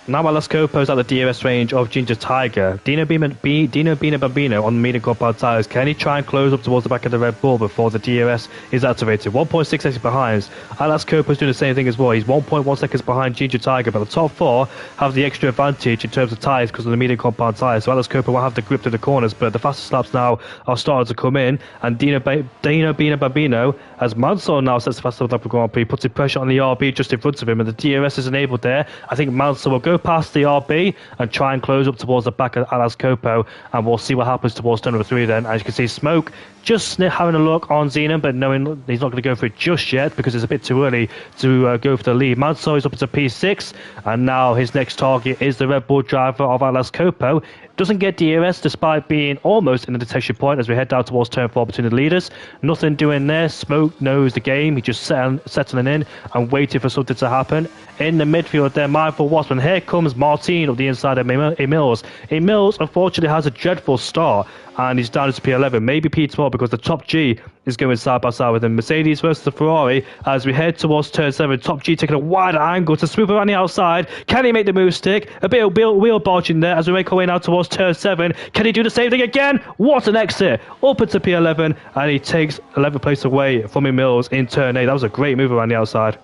Now Alex Copo's at the DRS range of Ginger Tiger. Dino Bino Bambino on the medium compound tyres. Can he try and close up towards the back of the Red Bull before the DRS is activated? 1.6 seconds behind. Alex Copo's doing the same thing as well. He's 1.1 seconds behind Ginger Tiger, but the top four have the extra advantage in terms of tyres because of the medium compound tyres. So Alex Copo will have the grip to the corners, but the fastest laps now are starting to come in. And Dino Bino Bambino, as Mansell now sets the fastest lap of the Grand Prix, puts the pressure on the RB just in front of him, and the DRS is enabled there. I think Mansell will go past the RB and try and close up towards the back of Alex Copo, and we'll see what happens towards turn number 3 then. As you can see, Smoke just having a look on Zeenum, but knowing he's not going to go for it just yet because it's a bit too early to go for the lead. Mansell is up into P6, and now his next target is the Red Bull driver of Alex Copo. Doesn't get DRS despite being almost in the detection point as we head down towards turn 4 between the leaders. Nothing doing there. Smoke knows the game. He just settling in and waiting for something to happen. In the midfield there, Mindful Wasp, and here comes Martin up the inside of Emils. Emils unfortunately has a dreadful start and he's down to P11, maybe P12 because the top G is going side by side with him. Mercedes versus the Ferrari as we head towards turn 7. Top G taking a wider angle to swoop around the outside. Can he make the move stick? A bit of wheel barging there as we make our way now towards turn 7. Can he do the same thing again? What an exit! Up into P11, and he takes 11th place away from Emils in turn 8. That was a great move around the outside.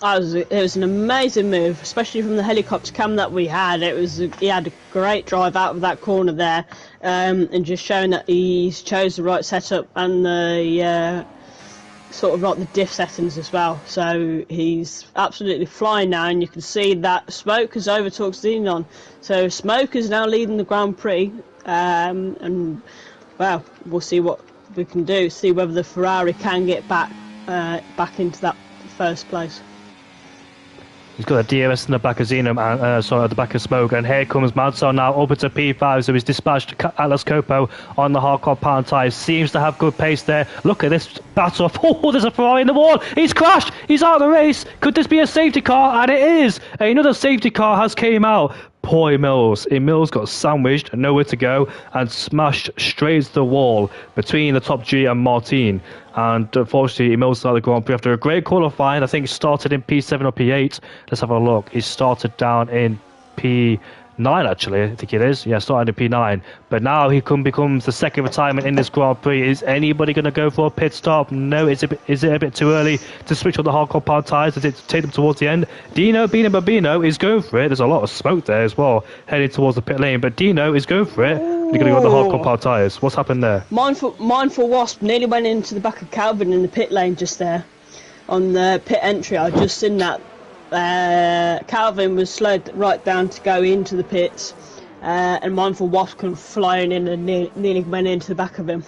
It was an amazing move, especially from the helicopter cam that we had. He had a great drive out of that corner there, and just showing that he's chose the right setup and the sort of like the diff settings as well. So he's absolutely flying now, and you can see that Smoke has overtook Xenon. So Smoke is now leading the Grand Prix, and well, we'll see what we can do. See whether the Ferrari can get back into that first place. He's got a DRS in the back of Zeenum, at the back of Smoke, and here comes Mansell now up into P5, so he's dispatched Atlas Copo on the hard compound tyres. Seems to have good pace there. Look at this battle. Oh, there's a Ferrari in the wall. He's crashed. He's out of the race. Could this be a safety car? And it is. Another safety car has came out. Poor Emils. Emils got sandwiched, nowhere to go, and smashed straight into the wall between the top G and Martin. And unfortunately, Emils started the Grand Prix after a great qualifying. I think started in P7 or P8. Let's have a look. He started down in P9, actually, I think it is. Yeah, started in P9. But now he becomes the second retirement in this Grand Prix. Is anybody going to go for a pit stop? No. Is it a bit too early to switch on the hard compound tyres? Does it take them towards the end? Dino Bino Bambino is going for it. There's a lot of smoke there as well, heading towards the pit lane. But Dino is going for it. They're going to go on the hard compound tyres. What's happened there? Mindful Wasp nearly went into the back of Calvin in the pit lane just there. On the pit entry, I just seen that. Calvin was slowed right down to go into the pits, and Mindful Wasp come flying in and nearly went into the back of him.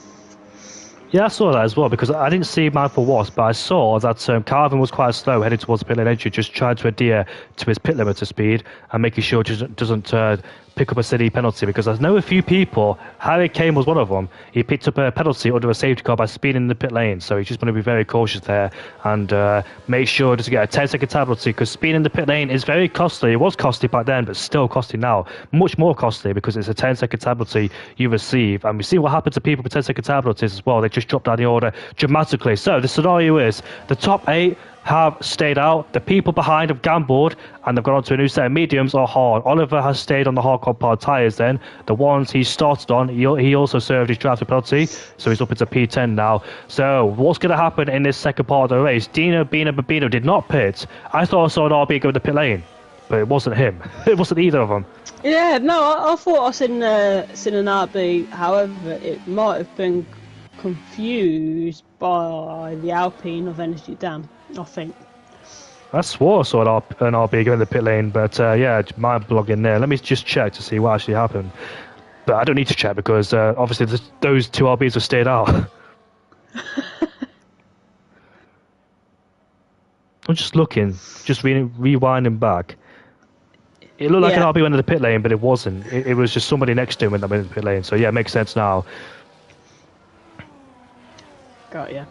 Yeah, I saw that as well because I didn't see Mindful Wasp, but I saw that Carvin was quite slow heading towards the pit lane entry, just trying to adhere to his pit limiter speed and making sure it doesn't pick up a city penalty. Because I know a few people, Harry Kane was one of them, he picked up a penalty under a safety car by speeding in the pit lane, so he's just going to be very cautious there and make sure to get a 10-second penalty because speeding in the pit lane is very costly. It was costly back then, but still costly now. Much more costly because it's a 10-second penalty you receive, and we see what happens to people with 10-second penalties as well. They just drop down the order dramatically. So the scenario is the top 8 have stayed out. The people behind have gambled and they've gone on to a new set of mediums or hard. Oliver has stayed on the hard compound tyres then. The ones he started on, he also served his drafting penalty, so he's up into P10 now. So what's going to happen in this second part of the race? Dino Babino did not pit. I thought I saw an RB go to the pit lane, but it wasn't him. It wasn't either of them. Yeah, no, I thought I seen an RB. However, it might have been confused by the Alpine of Energy Dam, I think. I swore I saw an RB go in the pit lane, but yeah, my blog in there. Let me just check to see what actually happened. But I don't need to check because obviously those 2 RBs have stayed out. I'm just looking, just rewinding back. It looked like an RB went in the pit lane, but it wasn't. It was just somebody next to him that went in the pit lane. So yeah, it makes sense now. Got ya.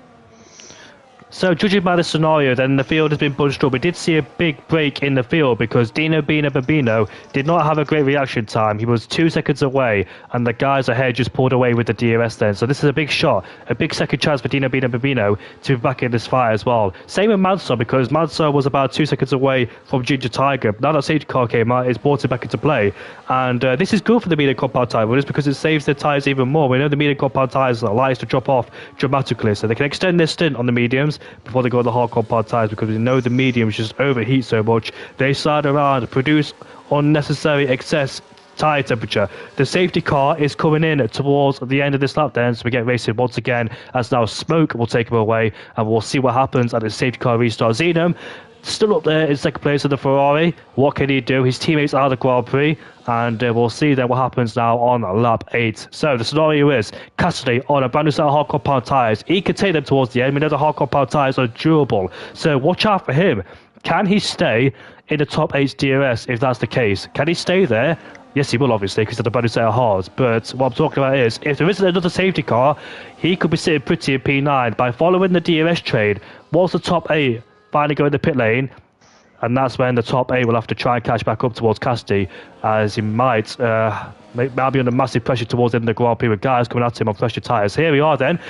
So, judging by the scenario, then the field has been bunched up. We did see a big break in the field because Dino Babino did not have a great reaction time. He was 2 seconds away, and the guys ahead just pulled away with the DRS then. So, this is a big shot, a big second chance for Dino Babino to be back in this fight as well. Same with Manso, because Manso was about 2 seconds away from Ginger Tiger. Now that safety car came out, it's brought it back into play. And this is good for the medium compound tyre winners because it saves their tyres even more. We know the medium compound tyres are likely to drop off dramatically, so they can extend their stint on the mediums before they go to the hard compound tyres because we know the mediums just overheat so much. They slide around, produce unnecessary excess tyre temperature. The safety car is coming in towards the end of this lap then, so we get racing once again as now smoke will take him away and we'll see what happens at the safety car restart. Xenom still up there in second place in the Ferrari. What can he do? His teammates are the Grand Prix, and we'll see then what happens now on lap 8. So the scenario is Cassidy on a brand new set of hard compound tyres. He can take them towards the end. We know the hard compound tyres are durable, so watch out for him. Can he stay in the top 8 DRS if that's the case? Can he stay there? Yes, he will, obviously, because of the brand new set of hards. But what I'm talking about is, if there isn't another safety car, he could be sitting pretty in P9. By following the DRS trade, what's the top 8 finally go in the pit lane, and that's when the top 8 will have to try and catch back up towards Cassidy, as he might be under massive pressure towards the end of the Grand Prix with guys coming at him on fresher tyres. Here we are then.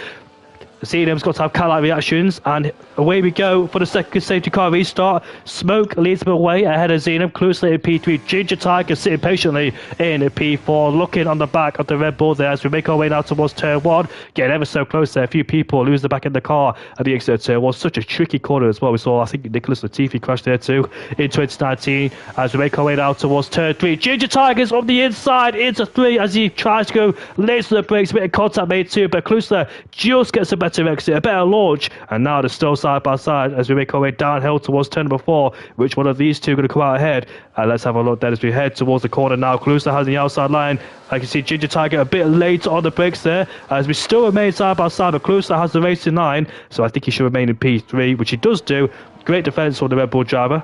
Xenom's got to have cat-like reactions, and away we go for the second safety car restart. Smoke leads him away ahead of Xenom, closely in P3. Ginger Tiger sitting patiently in P4, looking on the back of the Red Bull there as we make our way now towards turn 1. Getting ever so close there. A few people lose the back in the car at the exit of turn 1. Such a tricky corner as well. We saw, I think, Nicholas Latifi crashed there too in 2019 as we make our way now towards turn 3. Ginger Tiger's on the inside into 3 as he tries to go late to the brakes. A bit of contact made too, but Klusler just gets a better exit, a better launch, and now they're still side by side as we make our way downhill towards turn number 4. Which one of these two are going to come out ahead? Let's have a look then as we head towards the corner now. Klusler has the outside line. I can see Ginger Tiger a bit late on the brakes there as we still remain side by side, but Klusler has the race in line, so I think he should remain in P3, which he does do. Great defence for the Red Bull driver.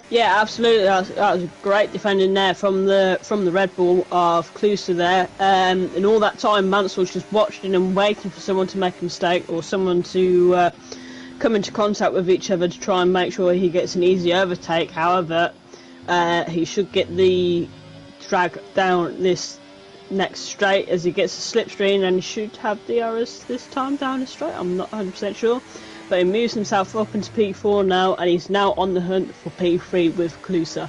Yeah, absolutely. That was great defending there from the Red Bull of Klusler there. And all that time, Mansell was just watching and waiting for someone to make a mistake or someone to come into contact with each other to try and make sure he gets an easy overtake. However, he should get the drag down this next straight as he gets a slipstream, and he should have DRS this time down the straight. I'm not 100% sure. But he moves himself up into P4 now, and he's now on the hunt for P3 with Klusler.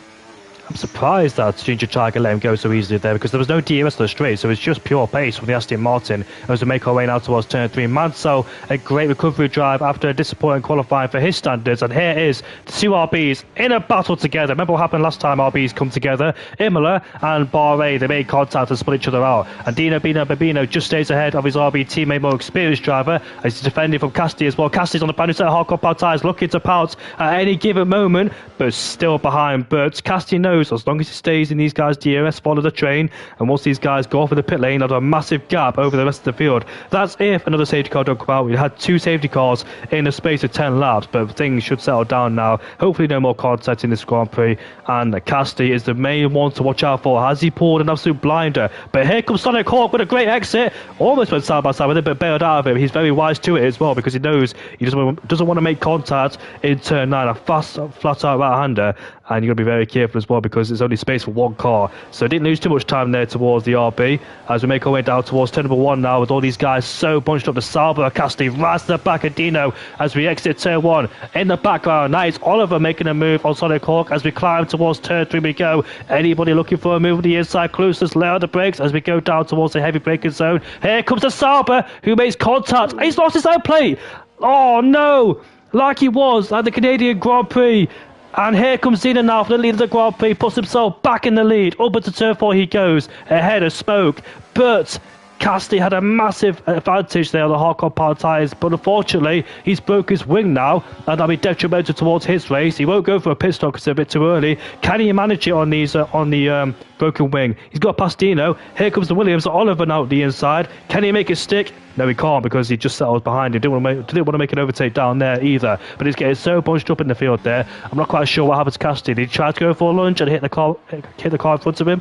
I'm surprised that Ginger Tiger let him go so easily there because there was no DRS on the straight, so it's just pure pace from the Aston Martin as we make our way now towards turn 3. Manso, a great recovery drive after a disappointing qualifying for his standards, and here is the 2 RBs in a battle together. Remember what happened last time RBs come together? Imola and Bahrain, they made contact and split each other out, and Dino Babino just stays ahead of his RB teammate, more experienced driver, as he's defending from Cassidy as well. Cassidy's on the brand new set of hard compound tyres, looking to pounce at any given moment, but still behind. But Cassidy knows knows as long as he stays in these guys' DRS, follow the train, and once these guys go off in the pit lane, there'll have a massive gap over the rest of the field. That's if another safety car don't come out. We had 2 safety cars in a space of 10 laps, but things should settle down now. Hopefully no more contact in this Grand Prix, and Casti is the main one to watch out for. Has he pulled an absolute blinder? But here comes Sonic Hawk with a great exit. Almost went side by side with it, but bailed out of it. He's very wise to it as well, because he knows he doesn't want to make contact in turn 9. A fast, flat-out right-hander, and you've got to be very careful as well, because there's only space for one car. So didn't lose too much time there towards the RB, as we make our way down towards turn number 1 now, with all these guys so bunched up. The Sauber, Casti right to the back of Dino as we exit turn 1. In the background, now it's Oliver making a move on Sonic Hawk as we climb towards turn 3 we go. Anybody looking for a move on the inside, closest, lay on the brakes as we go down towards the heavy braking zone. Here comes the Sauber, who makes contact. He's lost his own plate. Oh no, like he was at the Canadian Grand Prix. And here comes Zena now for the lead of the Grand Prix, puts himself back in the lead. Up into turn 4 he goes, ahead of Smoke. But Casti had a massive advantage there on the hardcore power tyres, but unfortunately he's broke his wing now, and that'll be detrimental towards his race. He won't go for a pit stop because it's a bit too early. Can he manage it on these on the broken wing? He's got past Dino. Here comes the Williams. Oliver now at the inside. Can he make it stick? No, he can't, because he just settled behind him. Didn't want to make an overtake down there either. But he's getting so bunched up in the field there. I'm not quite sure what happened to Casti. Did he try to go for a lunge and hit the car in front of him?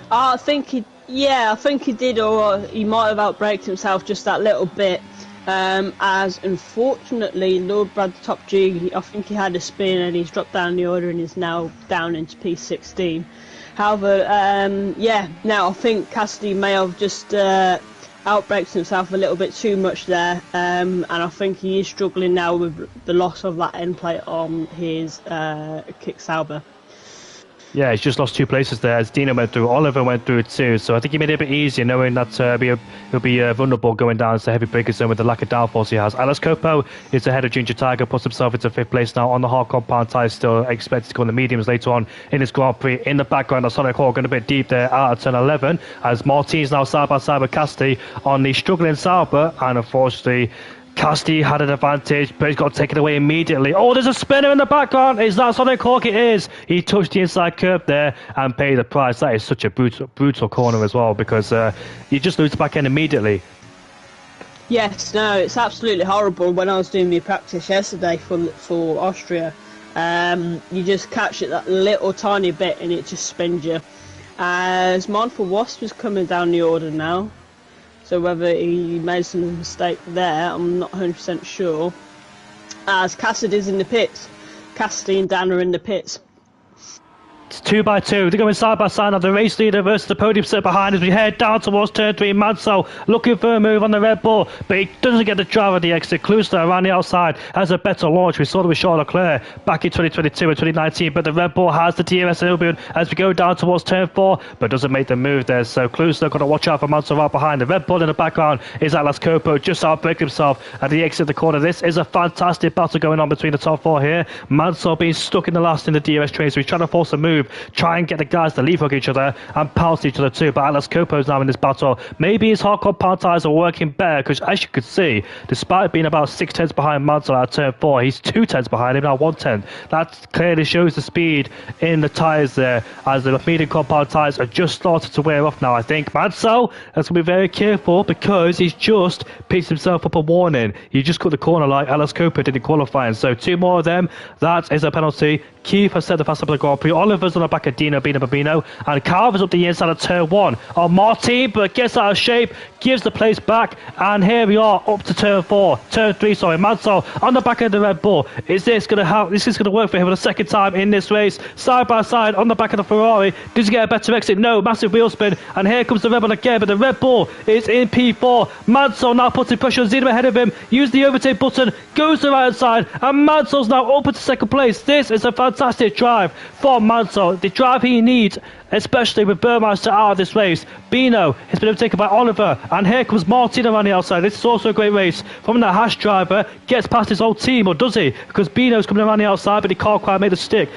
I think he did, or he might have outbraked himself just that little bit. As unfortunately, Lord Brad Top G, I think he had a spin and he's dropped down the order and is now down into P16. However, now I think Casti may have just outbraked himself a little bit too much there, and I think he is struggling now with the loss of that end plate on his kick Sauber. Yeah, he's just lost 2 places there as Dino went through. Oliver went through it too, so I think he made it a bit easier knowing that he'll be vulnerable going down to the heavy breaker zone with the lack of downforce he has. Alex Copo is ahead of Ginger Tiger, puts himself into 5th place now on the hard compound tyres, still expected to go on the mediums later on in this Grand Prix. In the background, Sonic Hawk going a bit deep there out of turn 11 as Martin's now side by side with Casti on the struggling Sauber, and unfortunately Casti had an advantage, but he's got taken away immediately. Oh, there's a spinner in the background. Is that Sonic Hawk? It is. He touched the inside curb there and paid the price. That is such a brutal corner as well, because you just lose the back end immediately. Yes, no, it's absolutely horrible. When I was doing my practice yesterday for Austria, you just catch it that little tiny bit and it just spins you. As Mindful Wasp is coming down the order now. So whether he made some mistake there, I'm not 100% sure. As Cassidy's in the pits. Cassidy and Dan are in the pits. It's 2 by 2. They're going side by side now. The race leader versus the podium set behind as we head down towards turn 3. Mansell looking for a move on the Red Bull, but he doesn't get the drive of the exit. Klusler around the outside has a better launch. We saw that with Charles Leclerc back in 2022 and 2019, but the Red Bull has the DRS Albion as we go down towards turn 4, but doesn't make the move there. So Klusler got to watch out for Mansell right behind. The Red Bull in the background is Atlas Copo, just outbreaking himself at the exit of the corner. This is a fantastic battle going on between the top 4 here. Mansell being stuck in the last in the DRS train, so he's trying to force a move, try and get the guys to leapfrog each other and pounce each other too. But Atlas Copo's now in this battle. Maybe his hardcore power tyres are working better, because as you could see, despite being about 6 tenths behind Mansell at turn 4, he's 2 tenths behind him, now 1 tenth. That clearly shows the speed in the tyres there, as the medium compound tyres are just starting to wear off now. I think Mansell has to be very careful, because he's just picked himself up a warning. He just cut the corner like Atlas Copo did in qualifying. So 2 more of them. That is a penalty. Keith has set the fast up of the Grand Prix. Oliver's on the back of Dino Babino, and Carver's up the inside of turn 1 on Martin, but gets out of shape, gives the place back, and here we are up to turn 3, sorry. Mansell on the back of the Red Bull. Is this going to work for him for the second time in this race? Side by side on the back of the Ferrari. Does he get a better exit? No, massive wheel spin, and here comes the Red Bull again, but the Red Bull is in P4. Mansell now putting pressure on Zeno ahead of him, use the overtake button, goes to the right side, and Mansell's now up into second place. This is a fantastic drive for Mansell, the drive he needs especially with Burmeister out of this race. Bino has been overtaken by Oliver, and here comes Martin around the outside. This is also a great race from the Haas driver. Gets past his old team, or does he? Because Bino's coming around the outside, but he can't quite make it stick.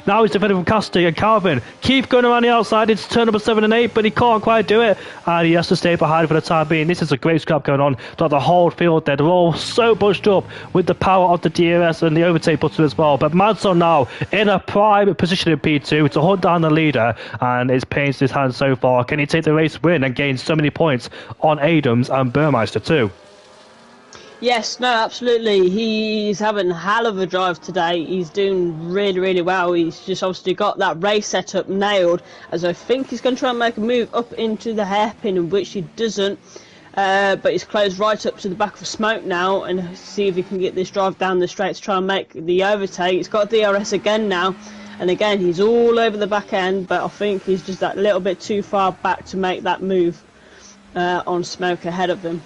Now he's defending from Casti and Calvin. Keith going around the outside into turn number 7 and 8, but he can't quite do it, and he has to stay behind for the time being. This is a great scrap going on throughout the whole field there. They're all so bunched up with the power of the DRS and the overtake button as well. But Manso now in a prime position in P2 to hunt down the leader, and it's pains his hands so far. Can he take the race win and gain so many points on Adams and Burmeister too? Yes, no, absolutely. He's having a hell of a drive today. He's doing really, really well. He's just obviously got that race setup nailed, as I think he's going to try and make a move up into the hairpin, in which he doesn't. But he's closed right up to the back of Smoke now, and see if he can get this drive down the straight to try and make the overtake. He's got DRS again now, and again he's all over the back end, but I think he's just that little bit too far back to make that move on Smoke ahead of him.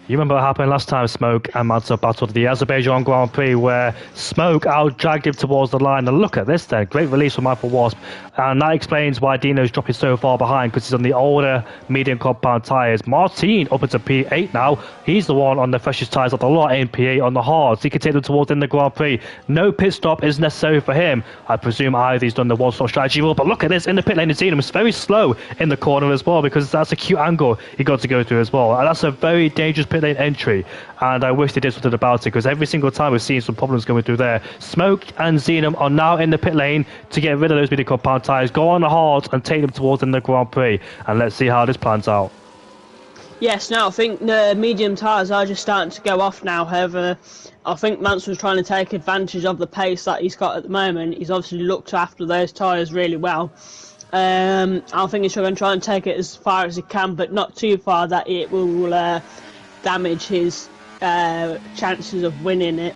You remember what happened last time Smoke and Manso battled the Azerbaijan Grand Prix, where Smoke out-dragged him towards the line. And look at this then, great release from Michael Wasp. And that explains why Dino's dropping so far behind, because he's on the older medium compound tyres. Martin up into P8 now. He's the one on the freshest tyres of the lot in P8 on the hards. He can take them towards the Grand Prix. No pit stop is necessary for him. I presume either he's done the one-stop strategy rule, but look at this, in the pit lane, Zenum is very slow in the corner as well, because that's a cute angle he got to go through as well. And that's a very dangerous pit lane entry, and I wish they did something about it, because every single time we've seen some problems going through there. Smoke and Zenum are now in the pit lane to get rid of those medium compound tyres, go on the hards and take them towards the Grand Prix, and let's see how this plans out. Yes, now I think the medium tyres are just starting to go off now. However, I think Mansell's trying to take advantage of the pace that he's got at the moment. He's obviously looked after those tyres really well. I think he's going to try and take it as far as he can, but not too far that it will damage his chances of winning it.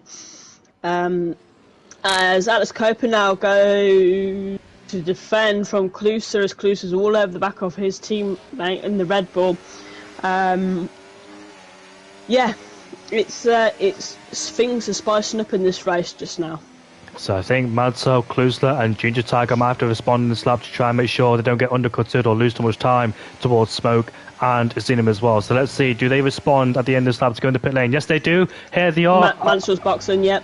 As Atlas Cooper now go to defend from Kluser, as Kluser's all over the back of his teammate in the Red Bull. Yeah, it's things are spicing up in this race just now. So I think Manso, Klusler and Ginger Tiger might have to respond in the slap to try and make sure they don't get undercutted or lose too much time towards Smoke and Zenum as well. So let's see, do they respond at the end of the slap to go into pit lane? Yes, they do. Here they are. Manso's boxing, yep.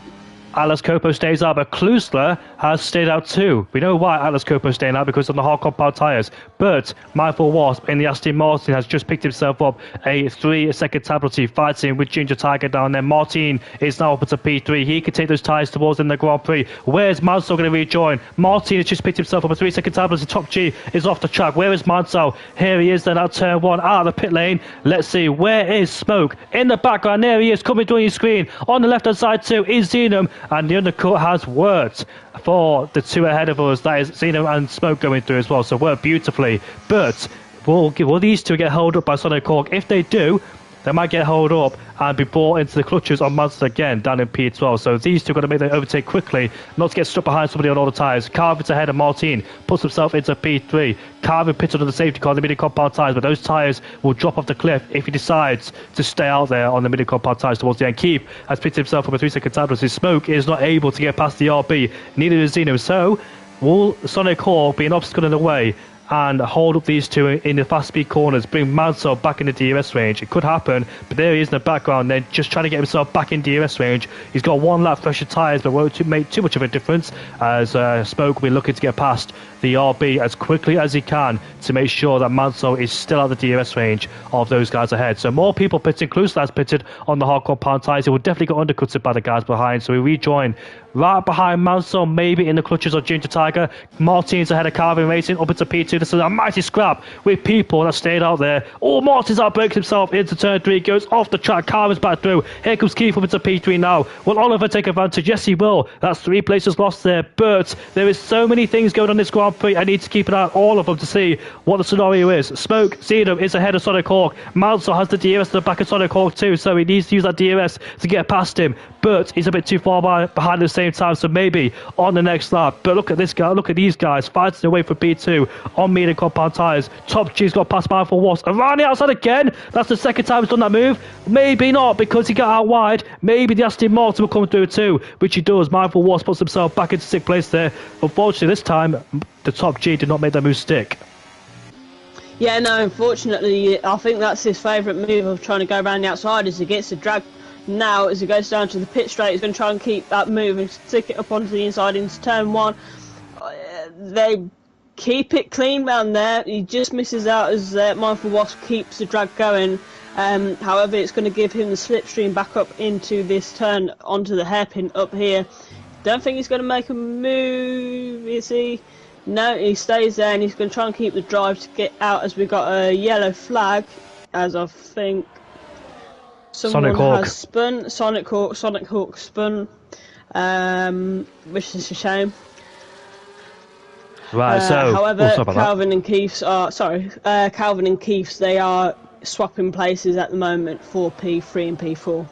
Atlas Copo stays out, but Klusler has stayed out too. We know why Atlas Copo is staying out, because of the hard compound tyres. But Mindful Wasp in the Aston Martin has just picked himself up a 3-second time penalty, fighting with Ginger Tiger down there. Martin is now up to P3. He can take those tyres towards in the Grand Prix. Where's Mansell going to rejoin? Martin has just picked himself up a 3-second time penalty. Top G is off the track. Where is Mansell? Here he is then at turn 1 out of the pit lane. Let's see, where is Smoke? In the background, there he is, coming through your screen. On the left hand side too is Zenum, and the undercut has worked for the two ahead of us. That is Zenum and Smoke going through as well, so worked beautifully. But will these two get held up by Sonic Hawk? If they do, they might get held up and be brought into the clutches on Monster again down in P12. So these two got to make their overtake quickly, not to get stuck behind somebody on all the tyres. Carvin's ahead of Martin, puts himself into P3. Carvin pitted on the safety car on the midi compound tyres, but those tyres will drop off the cliff if he decides to stay out there on the midi compound tyres towards the end. Keith has picked himself up a 3-second time, his Smoke is not able to get past the RB, neither is Zeno. So will Sonic Hawk be an obstacle in the way and hold up these two in the fast speed corners, bring Mansell back in the DRS range? It could happen, but there he is in the background. They're just trying to get himself back in DRS range. He's got one lap fresher tyres, but won't make too much of a difference, as Smoke will be looking to get past the RB as quickly as he can to make sure that Mansell is still out of the DRS range of those guys ahead. So more people pitting. Klusler has pitted on the hard compound tyres. He will definitely get undercutted by the guys behind, so we rejoin right behind Mansell, maybe in the clutches of Ginger Tiger. Martin's ahead of Carvin Racing, up into P2. This is a mighty scrap with people that stayed out there. Oh, Martin's outbreaks himself into turn 3, goes off the track. Carvin's back through. Here comes Keith up into P3 now. Will Oliver take advantage? Yes, he will. That's 3 places lost there, but there is so many things going on in this Grand Prix. I need to keep an eye on all of them to see what the scenario is. Smoke, Zenum is ahead of Sonic Hawk. Mansell has the DRS at the back of Sonic Hawk too, so he needs to use that DRS to get past him. but he's a bit too far behind at the same time, so maybe on the next lap. But look at this guy, look at these guys fighting away for P2 on medium compound tyres. Top G's got past Mindful Wasp. Around the outside again. That's the second time he's done that move. Maybe not, because he got out wide. Maybe the Aston Martin will come through too, which he does. Mindful Wasp puts himself back into 6th place there. Unfortunately, this time, the Top G did not make that move stick. Yeah, no, unfortunately, I think that's his favourite move of trying to go around the outside as he gets the drag. Now, as he goes down to the pit straight, he's going to try and keep that move and stick it up onto the inside into turn 1. They keep it clean round there. He just misses out as Mindful Wasp keeps the drag going. However, it's going to give him the slipstream back up into this turn onto the hairpin up here. Don't think he's going to make a move, is he? No, he stays there and he's going to try and keep the drive to get out as we got a yellow flag, as I think someone has spun. Sonic Hawk spun, which is a shame. Right, however, Calvin and Keith's they are swapping places at the moment for P3 and P4.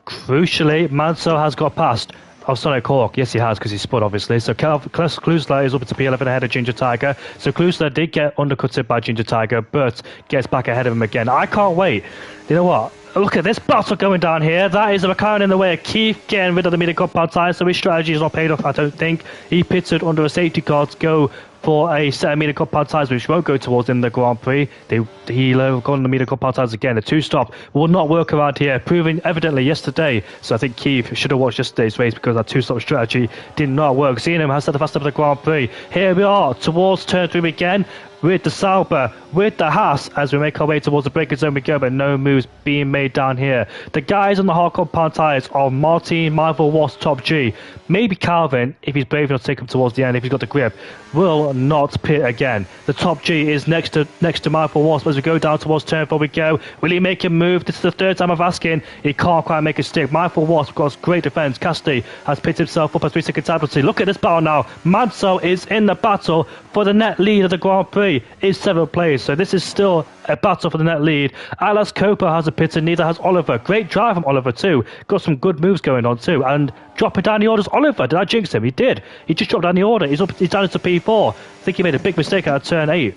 Crucially, Mansell has got past. Oh, Sonic Hawk, yes he has, because he spun obviously. So Klusler is up to P11 ahead of Ginger Tiger. So Klusler did get undercutted by Ginger Tiger, but gets back ahead of him again. I can't wait. You know what? Look at this battle going down here. That is a McLaren in the way of Keith getting rid of the medium compound tyre, so his strategy is not paid off, I don't think. He pitted under a safety car to go for a set of medium compound tyres, which won't go towards in the Grand Prix. He'll go on the medium compound tyres again. The two-stop will not work around here, proving evidently yesterday. So I think Keith should have watched yesterday's race because that two-stop strategy did not work. Seeing him has set the fast up of the Grand Prix. Here we are towards turn 3 again, with the Sauber, with the Haas, as we make our way towards the braking zone we go, but no moves being made down here. The guys on the hard compound tyres are Martin, Mindful Wasp, Top G. Maybe Calvin, if he's brave enough to take him towards the end, if he's got the grip, will not pit again. The Top G is next to Mindful Wasp as we go down towards turn 4 we go. Will he make a move? This is the third time I've asked him. He can't quite make a stick. Mindful Wasp got great defence. Casti has pitted himself up a 3-second time penalty. Look at this battle now. Mansell is in the battle for the net lead of the Grand Prix. Is 7th place, so this is still a battle for the net lead. Alice Cooper has a pit and neither has Oliver. Great drive from Oliver too. Got some good moves going on too, and dropping down the orders. Oliver, did I jinx him? He did. He just dropped down the order. He's down into P4. I think he made a big mistake out of turn 8.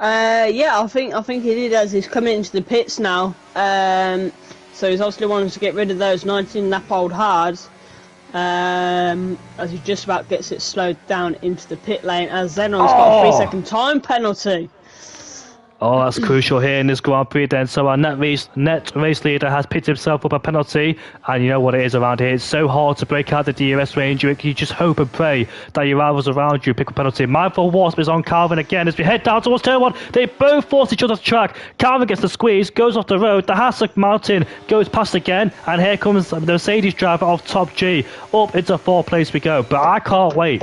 Yeah, I think he did, as he's coming into the pits now. So he's obviously wanting to get rid of those 19 lap old hards. As he just about gets it slowed down into the pit lane, as Zenon's got a 3-second time penalty. Oh, that's crucial here in this Grand Prix then. So our net race leader has picked himself up a penalty, and you know what it is around here. It's so hard to break out the DRS range. You just hope and pray that your rivals around you pick a penalty. Mindful Wasp is on Calvin again as we head down towards turn 1. They both force each other to track. Calvin gets the squeeze, goes off the road. The Hassock Mountain goes past again, and here comes the Mercedes driver of Top G. Up into 4th place we go. But I can't wait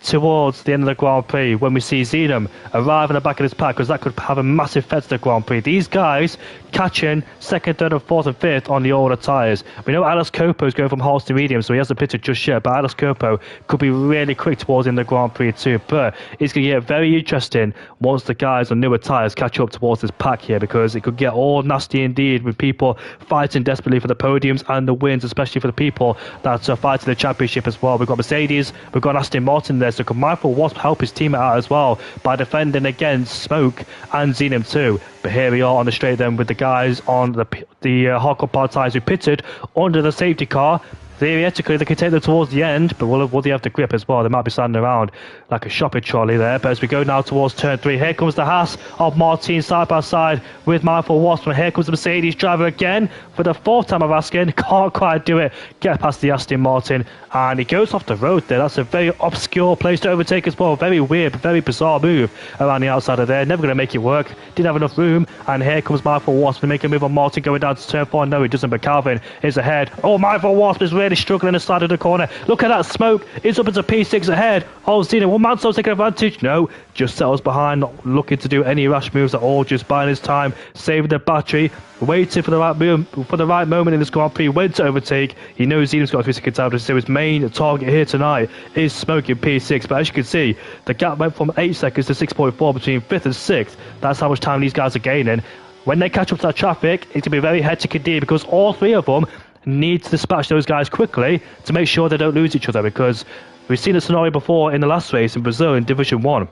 towards the end of the Grand Prix when we see Zenum arrive in the back of this pack, because that could have a massive effect to the Grand Prix. These guys catching 2nd, 3rd and 4th and 5th on the older tyres. We know Alice Copo is going from hards to medium, so he hasn't pitted just yet, but Alice Copo could be really quick towards in the Grand Prix too. But it's going to get very interesting once the guys on newer tyres catch up towards this pack here, because it could get all nasty indeed with people fighting desperately for the podiums and the wins, especially for the people that are fighting the championship as well. We've got Mercedes, we've got Aston Martin there, so can Mindful Wasp help his team out as well by defending against Smoke and Zenum too. But here we are on the straight then with the guys on the hardcore part tyres who pitted under the safety car. Theoretically, they can take them towards the end, but will they have the grip as well? They might be standing around like a shopping trolley there. But as we go now towards turn 3, here comes the Haas of Martin side by side with Mindful Wasp. And here comes the Mercedes driver again for the 4th time of asking. Can't quite do it. Get past the Aston Martin, and he goes off the road there. That's a very obscure place to overtake as well. Very weird, very bizarre move around the outside of there. Never going to make it work. Didn't have enough room. And here comes Mindful Wasp to make a move on Martin going down to turn 4. No, he doesn't, but Calvin is ahead. Oh, Mindful Wasp is really struggling inside of the corner. Look at that smoke. It's up into P6 ahead. Oh, Zena, will Mansell take advantage? No, just settles behind, not looking to do any rash moves at all, just buying his time, saving the battery, waiting for the right moment in this Grand Prix, when to overtake. He knows Zena's got a 3-second time, so his main target here tonight is smoking P6. But as you can see, the gap went from 8 seconds to 6.4 between 5th and 6th. That's how much time these guys are gaining. When they catch up to that traffic, it's going to be very hectic indeed, because all 3 of them need to dispatch those guys quickly to make sure they don't lose each other, because we've seen a scenario before in the last race in Brazil in Division 1.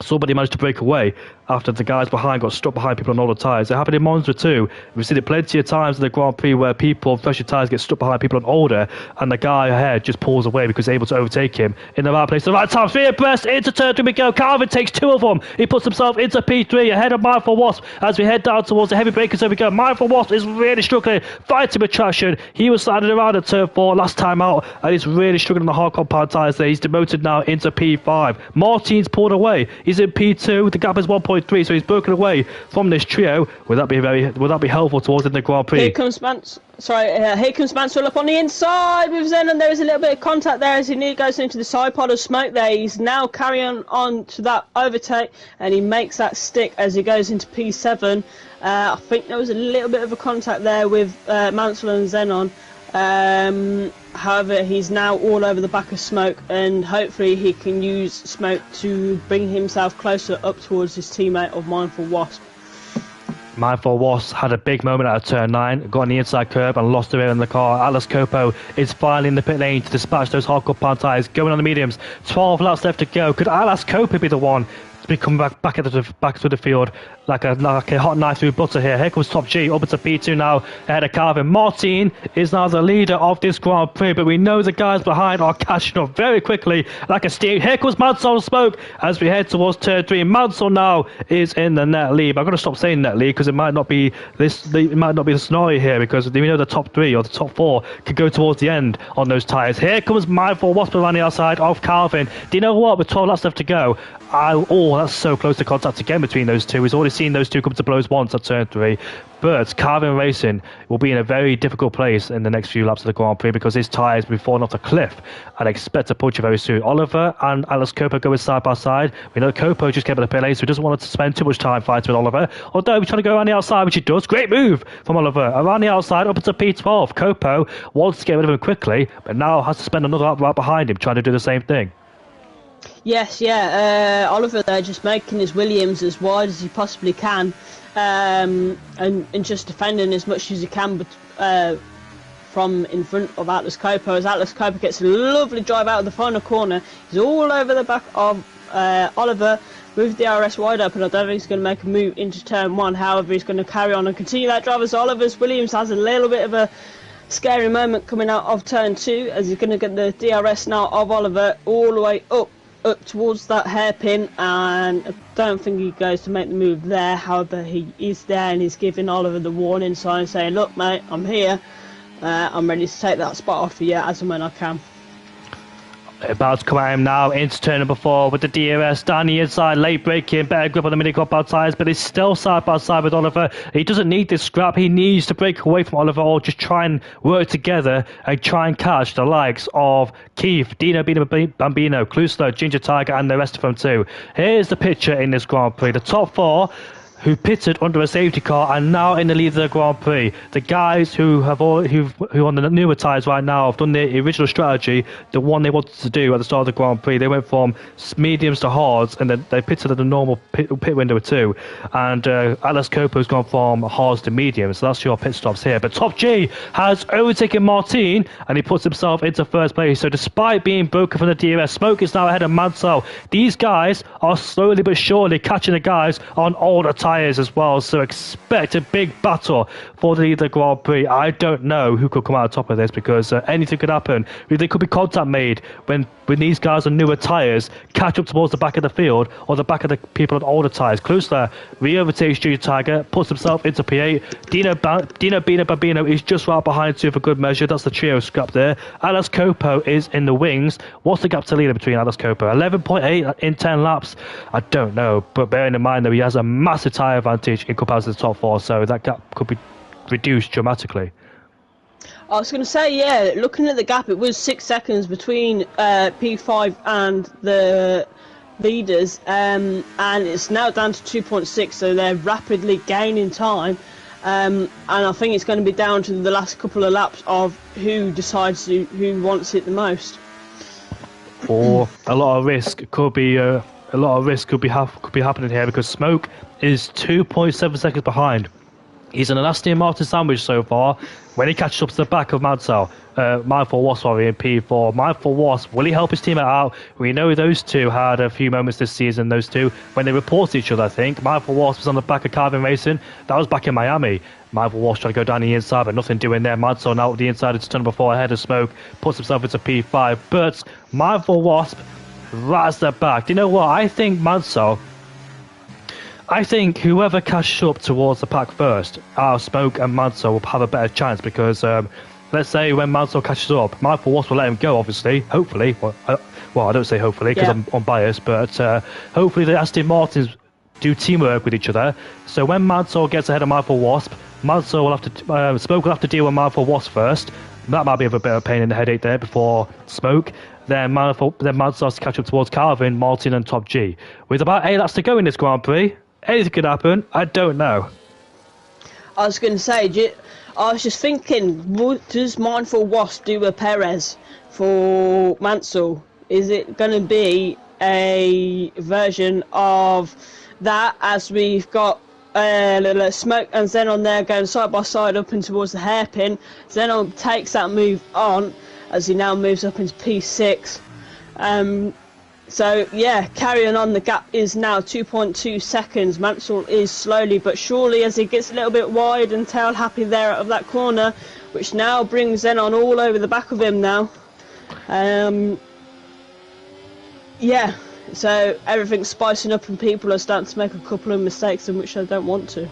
Somebody managed to break away after the guys behind got stuck behind people on all the tyres. It happened in Monza too. We've seen it plenty of times in the Grand Prix where people, fresher tyres, get stuck behind people on older, and the guy ahead just pulls away because he's able to overtake him in the right place at the right time. 3 abreast, into turn 3 we go. Calvin takes 2 of them. He puts himself into P3 ahead of Mindful Wasp as we head down towards the heavy breakers. There we go. Mindful Wasp is really struggling, fighting with traction. He was sliding around at turn 4 last time out, and he's really struggling on the hard compound tyres there. He's demoted now into P5. Martin's pulled away. He's in P2. The gap is 1.3, so he's broken away from this trio. Would that be helpful towards the Grand Prix? Here comes Mansell up on the inside with Zen, and there is a little bit of contact there as he nearly goes into the side pod of smoke there. He's now carrying on to that overtake, and he makes that stick as he goes into P7. I think there was a little bit of a contact there with Mansell and Zenon. However, he's now all over the back of Smoke, and hopefully he can use Smoke to bring himself closer up towards his teammate of Mindful Wasp. Mindful Wasp had a big moment out of turn 9, got on the inside curb and lost the rear in the car. Atlas Copo is finally in the pit lane to dispatch those hardcore pound tyres, going on the mediums. 12 laps left to go. Could Atlas Copo be the one to be coming back through the field like a hot knife through butter here? Here comes Top G up into P2 now ahead of Calvin. Martin is now the leader of this Grand Prix, but we know the guys behind are catching up very quickly like a steam. Here comes Mansell Smoke as we head towards turn 3. Mansell now is in the net lead. I'm going to stop saying net lead because it might not be this. It might not be the scenario here, because we know the top 3 or the top 4 could go towards the end on those tyres. Here comes Mindful Wasp around the outside of Calvin. Do you know what? With 12 laps left to go, that's so close to contact again between those two. We've already seen those two come to blows once at turn 3. But Calvin Racing will be in a very difficult place in the next few laps of the Grand Prix because his tyres will be falling off the cliff, and I expect to punch very soon. Oliver and Alice Copo going side by side. We know Copo just came out of the pit lane, so he doesn't want to spend too much time fighting with Oliver. Although he's trying to go around the outside, which he does. Great move from Oliver. Around the outside, up into P12. Copo wants to get rid of him quickly, but now has to spend another lap right behind him trying to do the same thing. Yes, Oliver there just making his Williams as wide as he possibly can, and just defending as much as he can, but from in front of Atlas Copo, as Atlas Copo gets a lovely drive out of the final corner. He's all over the back of Oliver with the DRS wide open. I don't think he's going to make a move into turn 1. However, he's going to carry on and continue that drive as Oliver's Williams has a little bit of a scary moment coming out of turn 2, as he's going to get the DRS now of Oliver all the way up towards that hairpin, and I don't think he goes to make the move there. However, he is there and he's giving Oliver the warning sign saying, look mate, I'm here, I'm ready to take that spot off for you as and when I can. About to come at him now into turn number 4 with the DRS down the inside, late braking, better grip on the mini compound tyres, but he's still side by side with Oliver. He doesn't need this scrap, he needs to break away from Oliver or just try and work together and try and catch the likes of Keith, Dino Bambino, Cluslow, Ginger Tiger and the rest of them too. Here's the picture in this Grand Prix. The top 4 who pitted under a safety car are now in the lead of the Grand Prix. The guys who on the newer tyres right now have done the original strategy, the one they wanted to do at the start of the Grand Prix. They went from mediums to hards, and then they pitted at the normal pit window too. And Atlas Copo's gone from hards to mediums, so that's your pit stops here. But Top G has overtaken Martin, and he puts himself into first place. So despite being broken from the DRS, Smoke is now ahead of Mansell. These guys are slowly but surely catching the guys on older tyres as well, so expect a big battle for the Grand Prix. I don't know who could come out on top of this, because anything could happen. There could be contact made when these guys on newer tyres catch up towards the back of the field or the back of the people on older tyres. Klusler re-overtakes Junior Tiger, puts himself into P8. Dino Bambino is just right behind too for good measure. That's the trio scrap there. Atlas Copo is in the wings. What's the gap to leader between Atlas Copo? 11.8 in 10 laps? I don't know, but bearing in mind that he has a massive tyre advantage in comparison to the top 4, so that gap could be reduced dramatically. I was going to say, yeah, looking at the gap, it was 6 seconds between P5 and the leaders, and it's now down to 2.6, so they're rapidly gaining time, and I think it's going to be down to the last couple of laps of who decides who wants it the most. Or a lot of risk could be happening here, because Smoke is 2.7 seconds behind He's in an Aston Martin sandwich so far. When he catches up to the back of Mansell, Mindful Wasp, sorry, in P4. Mindful Wasp, will he help his teammate out? We know those two had a few moments this season, those two, when they reported each other, I think. Mindful Wasp was on the back of Carvin Racing. That was back in Miami. Mindful Wasp trying to go down the inside, but nothing doing there. Mansell now with the inside, it's turn before ahead of Smoke, puts himself into P5. But Mindful Wasp, right at the back. Do you know what? I think whoever catches up towards the pack first, Smoke and Mansell, will have a better chance because, let's say when Mansell catches up, Mindful Wasp will let him go, obviously, hopefully. Well, I don't say hopefully because I'm unbiased, but hopefully the Aston Martins do teamwork with each other. So when Mansell gets ahead of Mindful Wasp, Mansell will have to, Smoke will have to deal with Mindful Wasp first. That might be a bit of a pain in the headache there before Smoke. Then Mansell has to catch up towards Carvin, Martin, and Top G. With about 8 laps to go in this Grand Prix, anything could happen. I don't know. I was going to say, I was just thinking, does Mindful Wasp do a Perez for Mansell? Is it going to be a version of that, as we've got Smoke and Xenon there going side by side up and towards the hairpin? Xenon takes that move on as he now moves up into P6. So yeah, carrying on, the gap is now 2.2 seconds. Mansell is slowly but surely, as he gets a little bit wide and tail happy there out of that corner, which now brings Xenon all over the back of him now. Yeah, so everything's spicing up and people are starting to make a couple of mistakes in which I don't want to.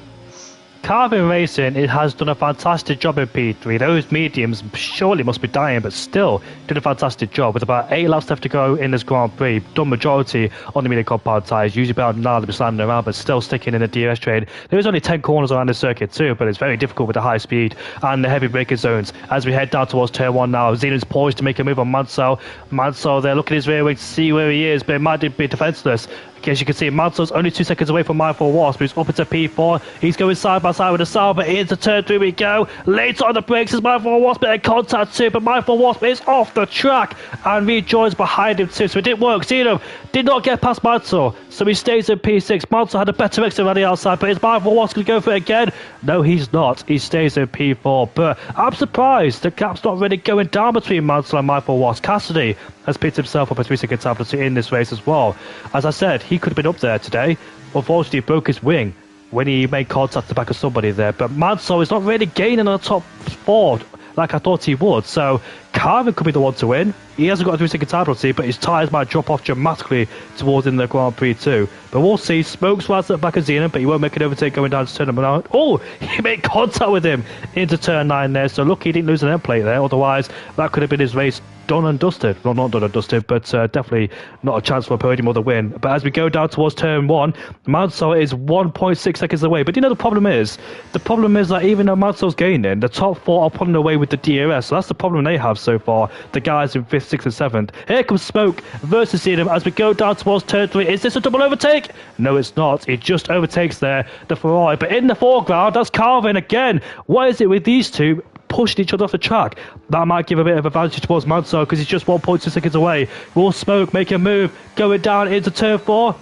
Carvin Racing, it has done a fantastic job in P3. Those mediums surely must be dying, but still did a fantastic job. With about 8 laps left to go in this Grand Prix, done majority on the medium compound tyres, usually about now to be slamming around, but still sticking in the DRS train. There is only 10 corners around the circuit too, but it's very difficult with the high speed and the heavy braking zones. As we head down towards turn 1 now, Zenon's poised to make a move on Mansell. Mansell, they're looking at his rear wing to see where he is, but it might be defenceless. As you can see, Mansell's only 2 seconds away from Mindful Wasp, who's up into P4. He's going side by side with the Sauber. Into turn 3 we go. Later on the brakes is Mindful Wasp in contact too, but Mindful Wasp is off the track and rejoins behind him too, so it didn't work. Zeno did not get past Mansell, so he stays in P6. Mansell had a better exit around the outside, but is Mindful Wasp going to go for it again? No, he's not. He stays in P4, but I'm surprised the gap's not really going down between Mansell and Mindful Wasp. Cassidy has picked himself up a 3-second time in this race as well. As I said, he could have been up there today. Unfortunately, he broke his wing when he made contact at the back of somebody there. But Mansell is not really gaining on the top 4 like I thought he would. So Carvin could be the one to win. He hasn't got a 3-second time penalty, but his tyres might drop off dramatically towards in the Grand Prix too. But we'll see. Smoke's right at the back of Xenon, but he won't make an overtake going down to turn number 9. Oh, he made contact with him into turn 9 there. So lucky he didn't lose an end plate there. Otherwise, that could have been his race done and dusted. Well, not done and dusted, but definitely not a chance for a podium or the win. But as we go down towards turn 1, Mansell is 1.6 seconds away. But you know the problem is? The problem is that even though Mansell's gaining, the top 4 are pulling away with the DRS. So that's the problem they have so far. The guys in 5th, 6th and 7th. Here comes Smoke versus Zeno as we go down towards turn 3. Is this a double overtake? No, it's not. It just overtakes there, the Ferrari. But in the foreground, that's Carvin again. What is it with these two pushing each other off the track? That might give a bit of advantage towards Mansell because he's just 1.2 seconds away. Will Smoke make a move going down into turn 4?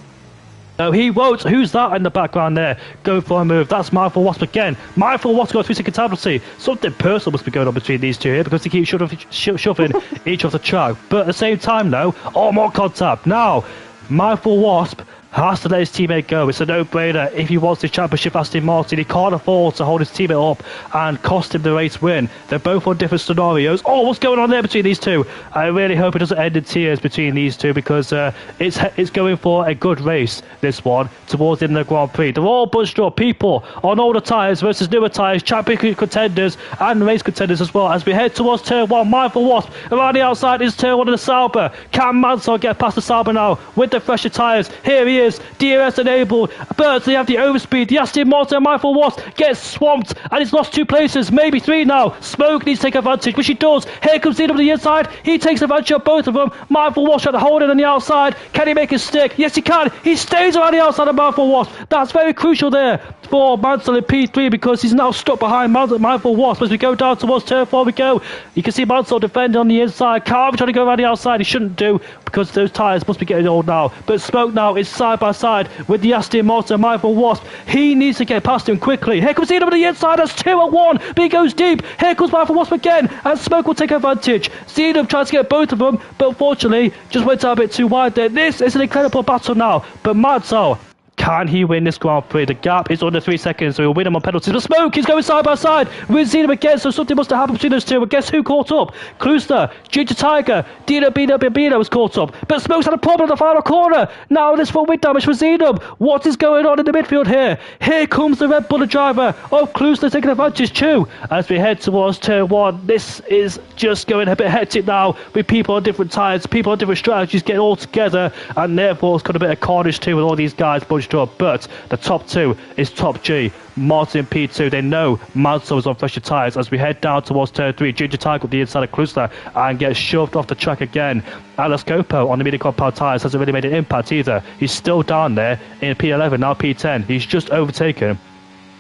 No, he won't. Who's that in the background there? Go for a move. That's Mindful Wasp again. Mindful Wasp got a 3-second time penalty. Something personal must be going on between these two here because they keep shoving each off the track. But at the same time, though, more contact. Now, Mindful Wasp has to let his teammate go. It's a no-brainer. If he wants the championship, Aston Martin, he can't afford to hold his teammate up and cost him the race win. They're both on different scenarios. Oh, what's going on there between these two? I really hope it doesn't end in tears between these two because it's going for a good race, this one, towards the end of the Grand Prix. They're all bunched up. People on older tyres versus newer tyres, champion contenders and race contenders as well. As we head towards turn 1, Mindful Wasp around the outside is turn 1 of the Sauber. Can Mansell get past the Sauber now with the fresher tyres? Here he is. DRS enabled, but they have the overspeed. The Aston Martin Mindful Wasp gets swamped and he's lost 2 places, maybe 3 now. Smoke needs to take advantage, which he does. Here comes Zeno on the inside. He takes advantage of both of them. Mindful Wasp trying to hold it on the outside. Can he make it stick? Yes, he can. He stays around the outside of Mindful Wasp. That's very crucial there for Mansell in P3 because he's now stuck behind Mindful Wasp. As we go down towards turn 4 we go. You can see Mansell defending on the inside. Carver trying to go around the outside. He shouldn't do because those tyres must be getting old now. But Smoke now is side by side with the Aston Martin Mindful Wasp. He needs to get past him quickly. Here comes Zeno on the inside. That's 2 at 1. But he goes deep. Here comes Mindful Wasp again. And Smoke will take advantage. Zeno tries to get both of them. But unfortunately, just went out a bit too wide there. This is an incredible battle now. But Mansell, can he win this Grand Prix? The gap is under 3 seconds, so he'll win him on penalties. But Smoke is going side by side with Zeno again, so something must have happened between those two. But guess who caught up? Klooster, Ginger Tiger, Dino Bino was caught up. But Smoke's had a problem in the final corner. Now this full wind damage for Zeno. What is going on in the midfield here? Here comes the Red Bull driver of Klooster taking advantage too. As we head towards turn 1, this is just going a bit hectic now with people on different tyres, people on different strategies getting all together, and therefore it's got a bit of carnage too with all these guys bunched up. But the top 2 is top G. Martin P2, they know Mansell is on fresher tyres. As we head down towards turn 3, Ginger Tiger up the inside of Klooster and gets shoved off the track again. Atlas Copo on the medium compound tyres hasn't really made an impact either. He's still down there in P11, now P10. He's just overtaken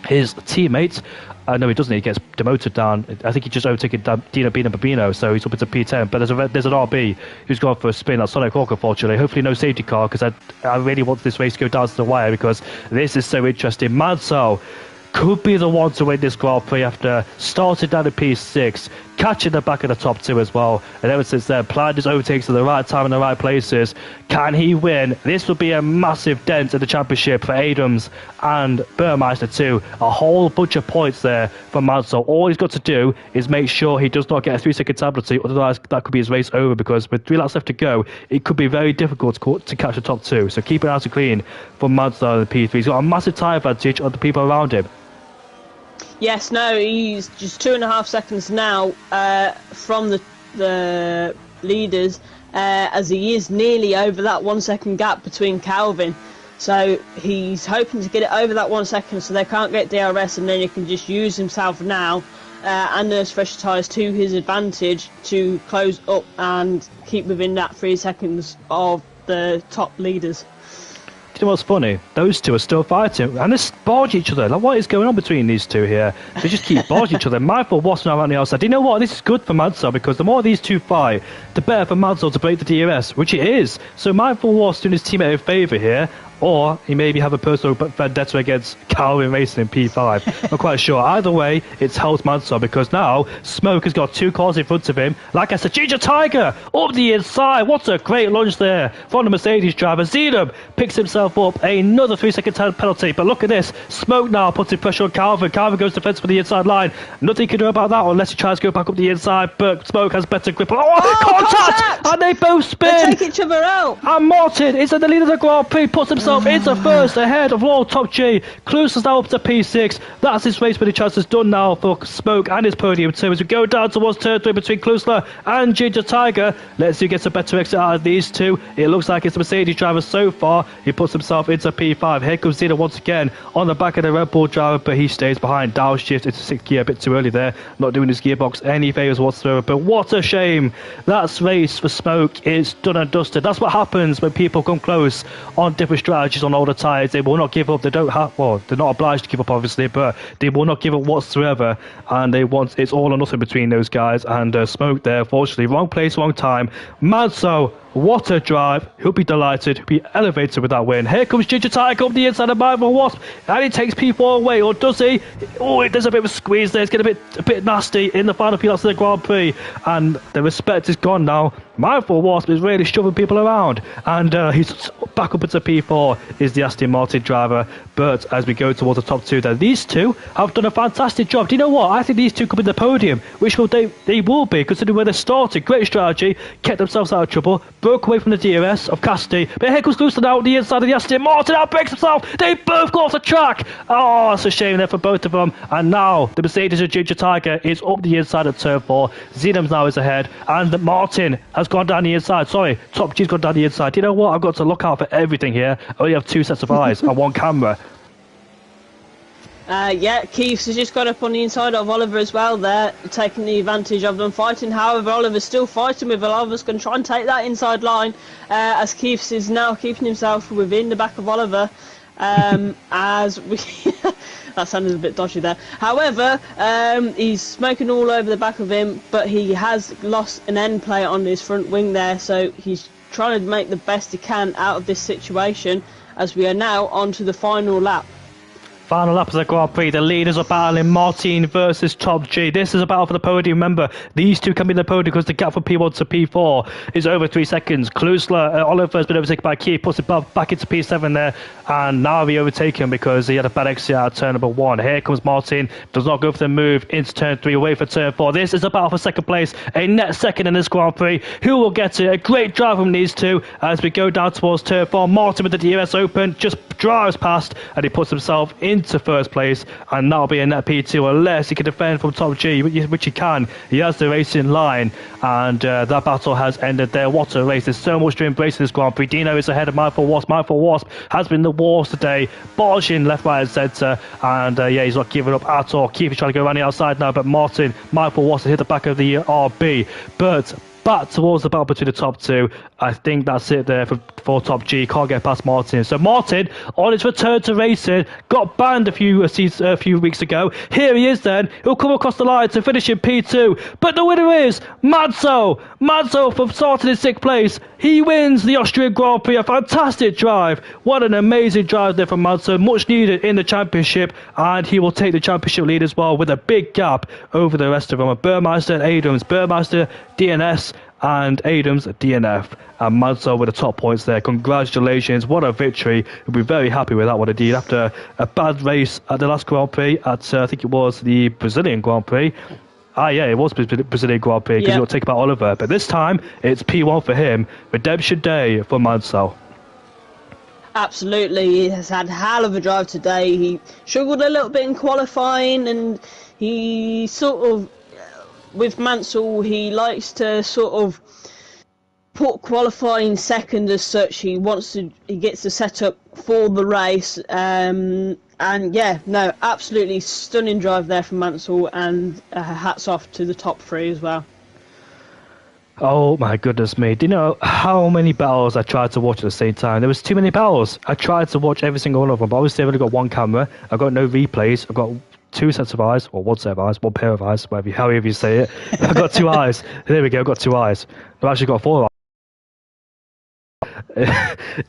his teammate. No, he doesn't. He gets demoted down. I think he just overtaken Dino Babino, so he's up into P10. But there's an RB who's gone for a spin. That's Sonic Hawk, unfortunately. Hopefully no safety car, because I really want this race to go down to the wire, because this is so interesting. Mansell could be the one to win this Grand Prix after starting down at P6, catching the back of the top 2 as well, and ever since then planned his overtakes at the right time in the right places. Can he win? This would be a massive dent in the championship for Adams and Burmeister too. A whole bunch of points there for Mansell. All he's got to do is make sure he does not get a 3-second penalty, otherwise that could be his race over, because with 3 laps left to go it could be very difficult to catch the top 2. So keep it out and clean for Mansell in the P3. He's got a massive tyre advantage on the people around him. Yes, no, he's just 2.5 seconds now from the leaders, as he is nearly over that 1 second gap between Calvin. So he's hoping to get it over that 1 second so they can't get DRS, and then he can just use himself now and those fresh tyres to his advantage to close up and keep within that 3 seconds of the top leaders. Do you know what's funny? Those two are still fighting, and they barge each other. Like, what is going on between these two here? They just keep barging each other. Mindful Wasp now around the outside. Do you know what? This is good for Mansell, because the more these two fight, the better for Mansell to break the DRS, which it is. So Mindful Wasp doing his teammate a favour here. Or he maybe have a personal vendetta against Calvin Racing in P5. Not quite sure. Either way, it's helped Mansell, because now Smoke has got 2 cars in front of him. Like I said, Ginger Tiger up the inside. What a great launch there from the Mercedes driver. Zeno picks himself up another 3-second penalty. But look at this. Smoke now putting pressure on Calvin. Calvin goes defensive for the inside line. Nothing he can do about that unless he tries to go back up the inside. But Smoke has better grip. Contact! And they both spin. They take each other out. And Martin is at the lead of the Grand Prix. Puts himself into first ahead of Lord Top G. Klooster's now up to P6. That's his race winning chances done now for Smoke and his podium too. As we go down towards turn 3 between Klooster and Ginger Tiger, let's see who gets a better exit out of these two. It looks like it's the Mercedes driver so far. He puts himself into P5. Here comes Zeno once again on the back of the Red Bull driver, but he stays behind. Downshift into 6th gear a bit too early there, not doing his gearbox any favours whatsoever. But what a shame. That race for Smoke is done and dusted. That's what happens when people come close on different strategies on all the tyres. They will not give up. They don't have, well, they're not obliged to give up obviously, but they will not give up whatsoever, and they want, it's all or nothing between those guys. And Smoke there, fortunately, wrong place, wrong time. Mansell, what a drive. He'll be delighted. He'll be elevated with that win. Here comes Ginger Tiger up the inside of Mindful Wasp, and he takes P4 away, or does he? Oh, there's a bit of a squeeze there. It's getting a bit nasty in the final few laps of the Grand Prix, and the respect is gone now. Mindful Wasp is really shoving people around, and he's back up into P4 is the Aston Martin driver. But as we go towards the top 2 there, these two have done a fantastic job. Do you know what? I think these two could be the podium, which they will be, considering where they started. Great strategy, kept themselves out of trouble, broke away from the DRS of Casti. But here comes Klooster now on the inside of the Aston Martin, outbreaks himself. They both go off the track. Oh, that's a shame there for both of them. And now the Mercedes of Ginger Tiger is up the inside of turn 4. Zenom's now is ahead, and Martin has gone down the inside. Sorry, Top G's gone down the inside. Do you know what? I've got to look out for everything here. I only have 2 sets of eyes and 1 camera. Yeah, Keith's has just got up on the inside of Oliver as well there, taking the advantage of them fighting. However, Oliver's still fighting with Oliver's going to try and take that inside line, as Keith's is now keeping himself within the back of Oliver. As we that sounded a bit dodgy there. However, he's smoking all over the back of him, but he has lost an end plate on his front wing there, so he's trying to make the best he can out of this situation, as we are now on to the final lap. Final lap of the Grand Prix. The leaders are battling Martin versus Top G. This is a battle for the podium. Remember, these two can be the podium because the gap from P1 to P4 is over 3 seconds. Klusler, Oliver has been overtaken by Key, puts it back into P7 there, and now he overtaken because he had a bad exit out of turn number 1. Here comes Martin, does not go for the move into turn 3, away for turn 4. This is a battle for second place, a net second in this Grand Prix. Who will get it? A great drive from these two as we go down towards turn 4. Martin with the DRS open, just drives past, and he puts himself into first place, and that'll be a net P2 unless he can defend from Top G, which he can. He has the racing line, and that battle has ended there. What a race. There's so much to embrace in this Grand Prix. Dino is ahead of Mindful Wasp. Mindful Wasp has been the wars today, barging left, right and centre, and yeah, he's not giving up at all. Keith is trying to go around the outside now, but Martin, Mindful Wasp has hit the back of the RB, but back towards the battle between the top two. I think that's it there for Top G. Can't get past Martin. So Martin, on his return to racing, got banned a few weeks ago. Here he is then. He'll come across the line to finish in P2. But the winner is Madzo. Madzo from starting in 6th place. He wins the Austrian Grand Prix. A fantastic drive. What an amazing drive there from Madzo. Much needed in the championship. And he will take the championship lead as well with a big gap over the rest of them. Burmeister and Adams. Burmeister, DNS, and Adams DNF, and Madzo with the top points there. Congratulations, what a victory. We'll be very happy with that one indeed. After a bad race at the last Grand Prix at I think it was the Brazilian Grand Prix. Yeah, it was Brazilian Grand Prix because it'll take about Oliver, but this time it's P1 for him. Redemption day for Madzo. Absolutely, he has had a hell of a drive today. He struggled a little bit in qualifying, and he sort of, with Mansell, he likes to sort of put qualifying second as such. He gets the setup for the race, and yeah, no, absolutely stunning drive there from Mansell, and hats off to the top 3 as well. Oh my goodness me. Do you know how many battles I tried to watch at the same time? There was too many battles. I tried to watch every single one of them, but obviously I've only got one camera. I've got no replays. I've got 2 sets of eyes, or 1 set of eyes, 1 pair of eyes, however you say it. I've got 2 eyes. There we go, I've got 2 eyes. I've actually got 4 eyes.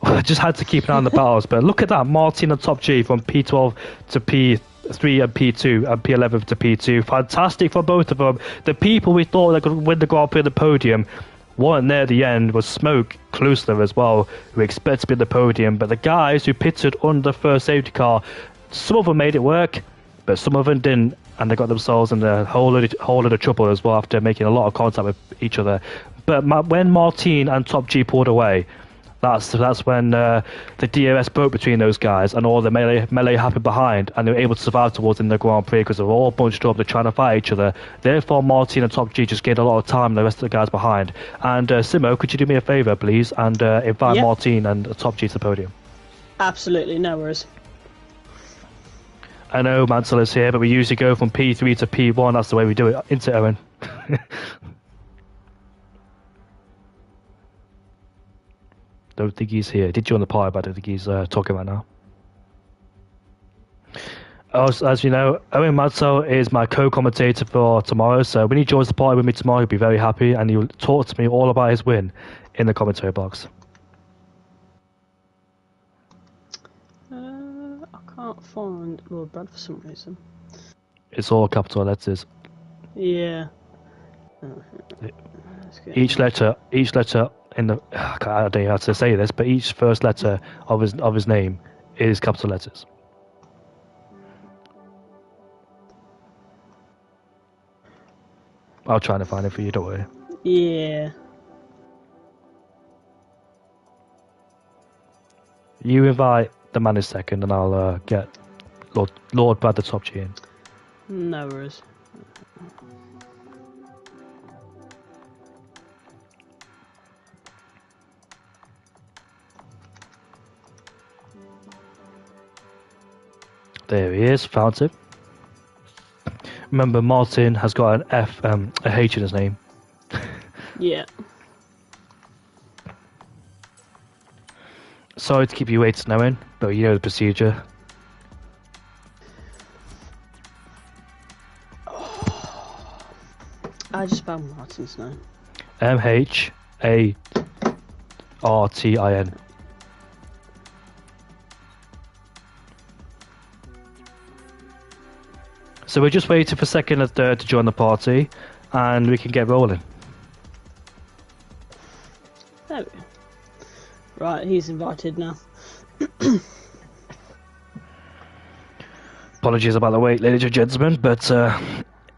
I just had to keep an eye on the battles, but look at that. Martin on Top G from P12 to P3 and P2 and P11 to P2. Fantastic for both of them. The people we thought they could win the Grand Prix at the podium weren't there at the end. Was Smoke, Klusler as well, who expect to be at the podium, but the guys who pitted under the first safety car, some of them made it work, but some of them didn't, and they got themselves in a whole lot of trouble as well after making a lot of contact with each other. But when Martin and Top G pulled away, that's when the DRS broke between those guys, and all the melee happened behind, and they were able to survive towards in the Grand Prix because they were all bunched up, they're trying to fight each other. Therefore, Martin and Top G just gained a lot of time, and the rest of the guys behind. And Simo, could you do me a favour, please, and invite Martin and Top G to the podium? Absolutely, no worries. I know Mansell is here, but we usually go from P3 to P1. That's the way we do it. Into Owen. Don't think he's here. Did join the party, but I don't think he's talking right now. As you know, Owen Mansell is my co-commentator for tomorrow, so when he joins the party with me tomorrow, he'll be very happy, and he'll talk to me all about his win in the commentary box. I can't find Lord Brad for some reason. It's all capital letters. Yeah. Each letter in the I don't know how to say this, but each first letter of his name is capital letters. I'll try to find it for you, don't worry. Yeah. You invite the man in second, and I'll get Lord Brad the Top G in. No worries. There he is, found him. Remember, Martin has got a H in his name. Yeah. Sorry to keep you waiting, Owen, but you know the procedure. I just spelled Martin's name. Martin. So we're just waiting for second and third to join the party, and we can get rolling. There we go. Right, he's invited now. Apologies about the wait, ladies and gentlemen, but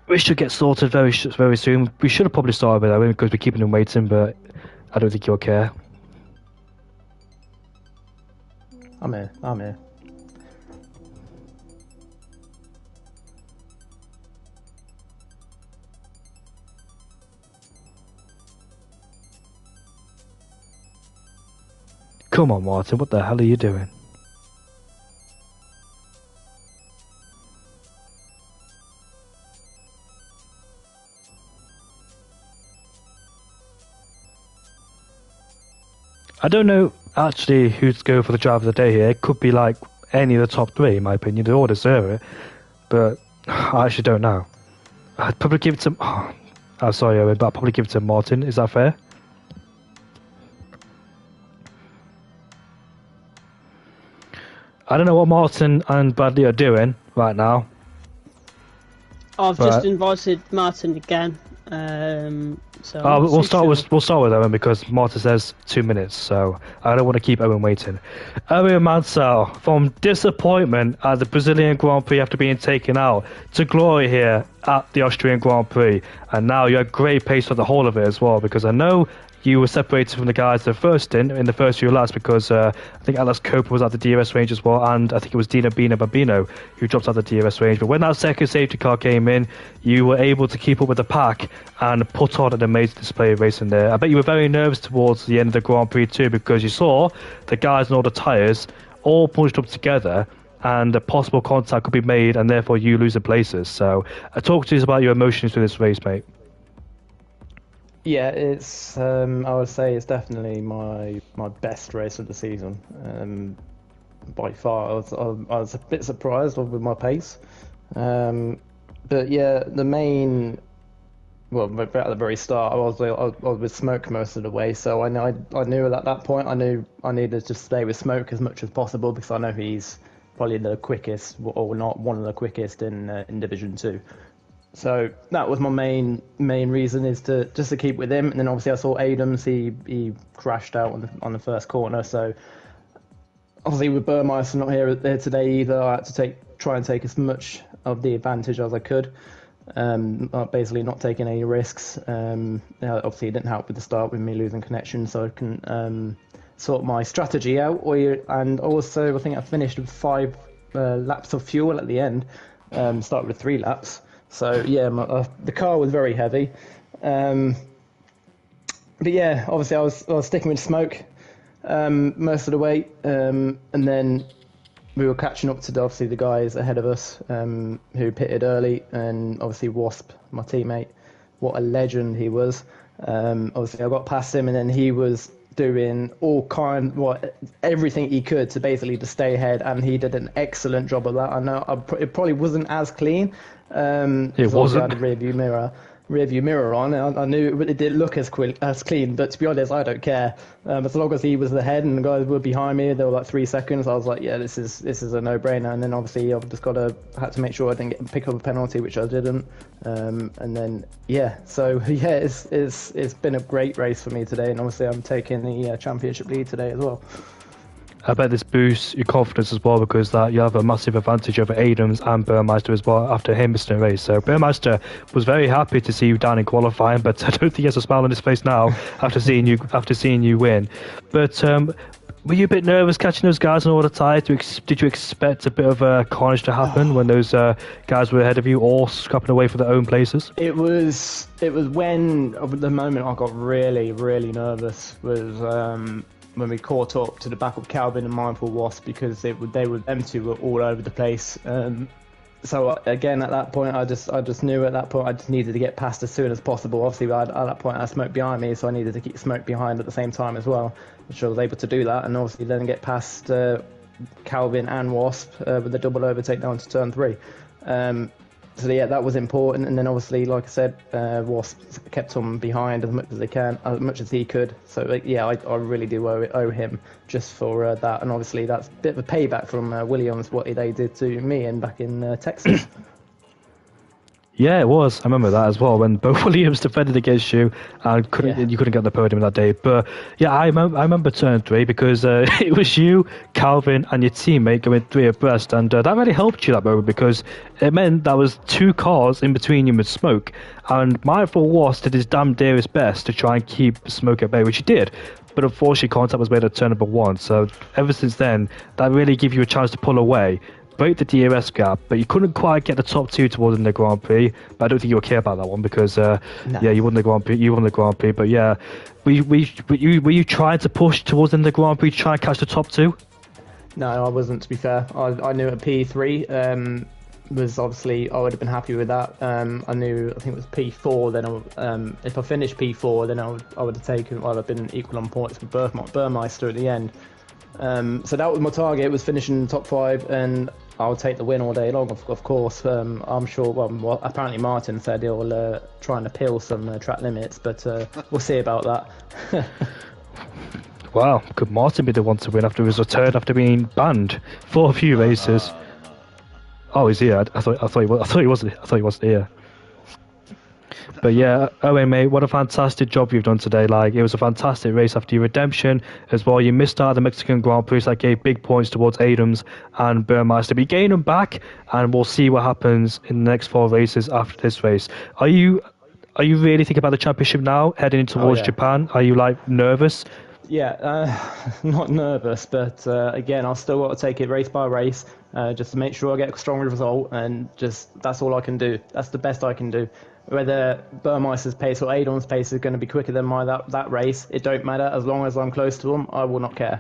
we should get sorted very soon. We should have probably started with Owen because we're keeping him waiting, but I don't think you'll care. I'm here. Come on, Martin, what the hell are you doing? I don't know actually who's to go for the driver of the day here. It could be like any of the top three, in my opinion. They all deserve it, but I actually don't know. I'd probably give it to... Oh, sorry, Owen, but I'd probably give it to Martin. Is that fair? I don't know what Martin and Bradley are doing right now. I've just invited Martin again. So we'll start with Owen because Martin says 2 minutes, so I don't want to keep Owen waiting. Owen Mansell, from disappointment at the Brazilian Grand Prix after being taken out to glory here at the Austrian Grand Prix, and now you had great pace for the whole of it as well, because I know you were separated from the guys the first stint in the first few laps because I think Alex Coper was at the DRS range as well, and I think it was Dino Babino who dropped out the DRS range. But when that second safety car came in, you were able to keep up with the pack and put on an amazing display of racing there. I bet you were very nervous towards the end of the Grand Prix too, because you saw the guys and all the tyres all punched up together and a possible contact could be made and therefore you losing places. So talk to us about your emotions for this race, mate. Yeah, it's. I would say it's definitely my best race of the season. By far, I was a bit surprised with my pace, but yeah, the main. Well, at the very start, I was with Smoke most of the way, so I knew at that point I knew I needed to stay with Smoke as much as possible because I know he's probably the quickest, or not one of the quickest in Division 2. So that was my main reason, is to just to keep with him. And then obviously I saw Adams, he crashed out on the first corner. So obviously with Burmeister not here today either, I had to try and take as much of the advantage as I could. Basically not taking any risks. Obviously it didn't help with the start with me losing connection, so I can sort my strategy out. And also I think I finished with 5 laps of fuel at the end. Started with 3 laps. So yeah, the car was very heavy, but yeah, obviously I was sticking with Smoke most of the way, and then we were catching up to obviously the guys ahead of us who pitted early, and obviously Wasp, my teammate, what a legend he was. Obviously I got past him, and then he was doing everything he could to basically to stay ahead, and he did an excellent job of that. I know it probably wasn't as clean. It wasn't. I had a rearview mirror on. I knew it didn't look as clean, but to be honest, I don't care. As long as he was ahead and the guys were behind me, they were like 3 seconds. I was like, yeah, this is a no-brainer. And then obviously I've just had to make sure I didn't pick up a penalty, which I didn't. And then yeah, so yeah, it's been a great race for me today, and obviously I'm taking the championship lead today as well. I bet this boosts your confidence as well, because that you have a massive advantage over Adams and Burmeister as well after him missing a race. So Burmeister was very happy to see you down in qualifying, but I don't think he has a smile on his face now after seeing you win. But were you a bit nervous catching those guys on all the tyres? Did you expect a bit of a carnage to happen when those guys were ahead of you, all scrapping away for their own places? It was when at the moment I got really nervous was when we caught up to the back of Calvin and Mindful Wasp, because them two were all over the place. So again, at that point, I just knew at that point I just needed to get past as soon as possible. Obviously, at that point, I had smoke behind me, so I needed to keep smoke behind at the same time as well, which I was able to do that, and obviously then get past Calvin and Wasp with the double overtake down to turn 3. So yeah, that was important, and then obviously, like I said, Wasp kept on behind as much as as much as he could. So yeah, I really do owe him just for that, and obviously that's a bit of a payback from Williams what they did to me and back in Texas. Yeah, it was. I remember that as well when Bo Williams defended against you and you couldn't get on the podium that day. But yeah, I remember turn 3 because it was you, Calvin, and your teammate going 3 abreast, and that really helped you that moment because it meant there was 2 cars in between you with smoke. And Mindful Wasp did his damn dearest best to try and keep smoke at bay, which he did. But unfortunately, contact was made at turn number 1. So ever since then, that really gave you a chance to pull away, break the DRS gap, but you couldn't quite get the top 2 towards the Grand Prix. But I don't think you were care about that one because, yeah, you won the Grand Prix. You won the Grand Prix, but yeah, were you trying to push towards the Grand Prix to try and catch the top 2? No, I wasn't. To be fair, I knew at P3 was obviously I would have been happy with that. I think it was P4. Then if I finished P4, then I would have taken. I'd have been equal on points with Burmeister at the end. So that was my target, was finishing top 5, and I'll take the win all day long, of course. I'm sure, well, apparently Martin said he'll try and appeal some track limits, but we'll see about that. Wow, could Martin be the one to win after his return after being banned for a few races? Oh, he's here. I thought he wasn't here. But yeah, Owen, mate, what a fantastic job you've done today. Like, it was a fantastic race after your redemption as well. You missed out the Mexican Grand Prix, so that gave big points towards Adams and Burmeister. But you gain them back, and we'll see what happens in the next 4 races after this race. Are you really thinking about the championship now, heading towards Japan? Are you, like, nervous? Yeah, not nervous, but again, I've still got to take it race by race, just to make sure I get a strong result, and just that's all I can do. That's the best I can do. Whether Burmeister's pace or Adam's pace is going to be quicker than that race, it don't matter. As long as I'm close to them, I will not care.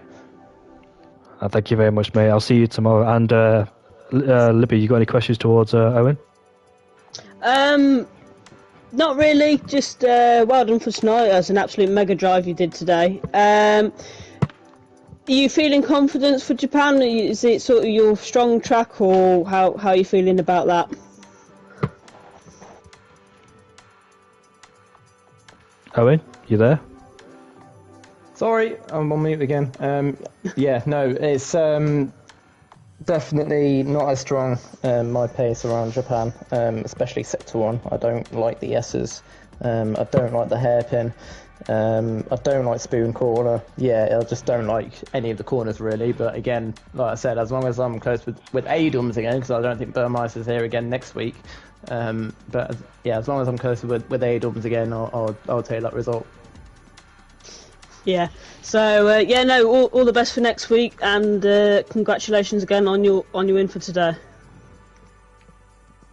Thank you very much, mate. I'll see you tomorrow. And Libby, you got any questions towards Owen? Not really. Just well done for tonight. That's an absolute mega drive you did today. Are you feeling confident for Japan? Is it sort of your strong track, or how are you feeling about that? Owen, you there? Sorry, I'm on mute again. Yeah, no, it's definitely not as strong, my pace around Japan, especially Sector 1. I don't like the S's. I don't like the hairpin. I don't like spoon corner. Yeah, I just don't like any of the corners really. But again, like I said, as long as I'm close with Adams again, because I don't think Burmeister's here again next week. But yeah, as long as I'm close with Adams again, I'll take that result. Yeah. So yeah, no, all the best for next week, and congratulations again on your win for today.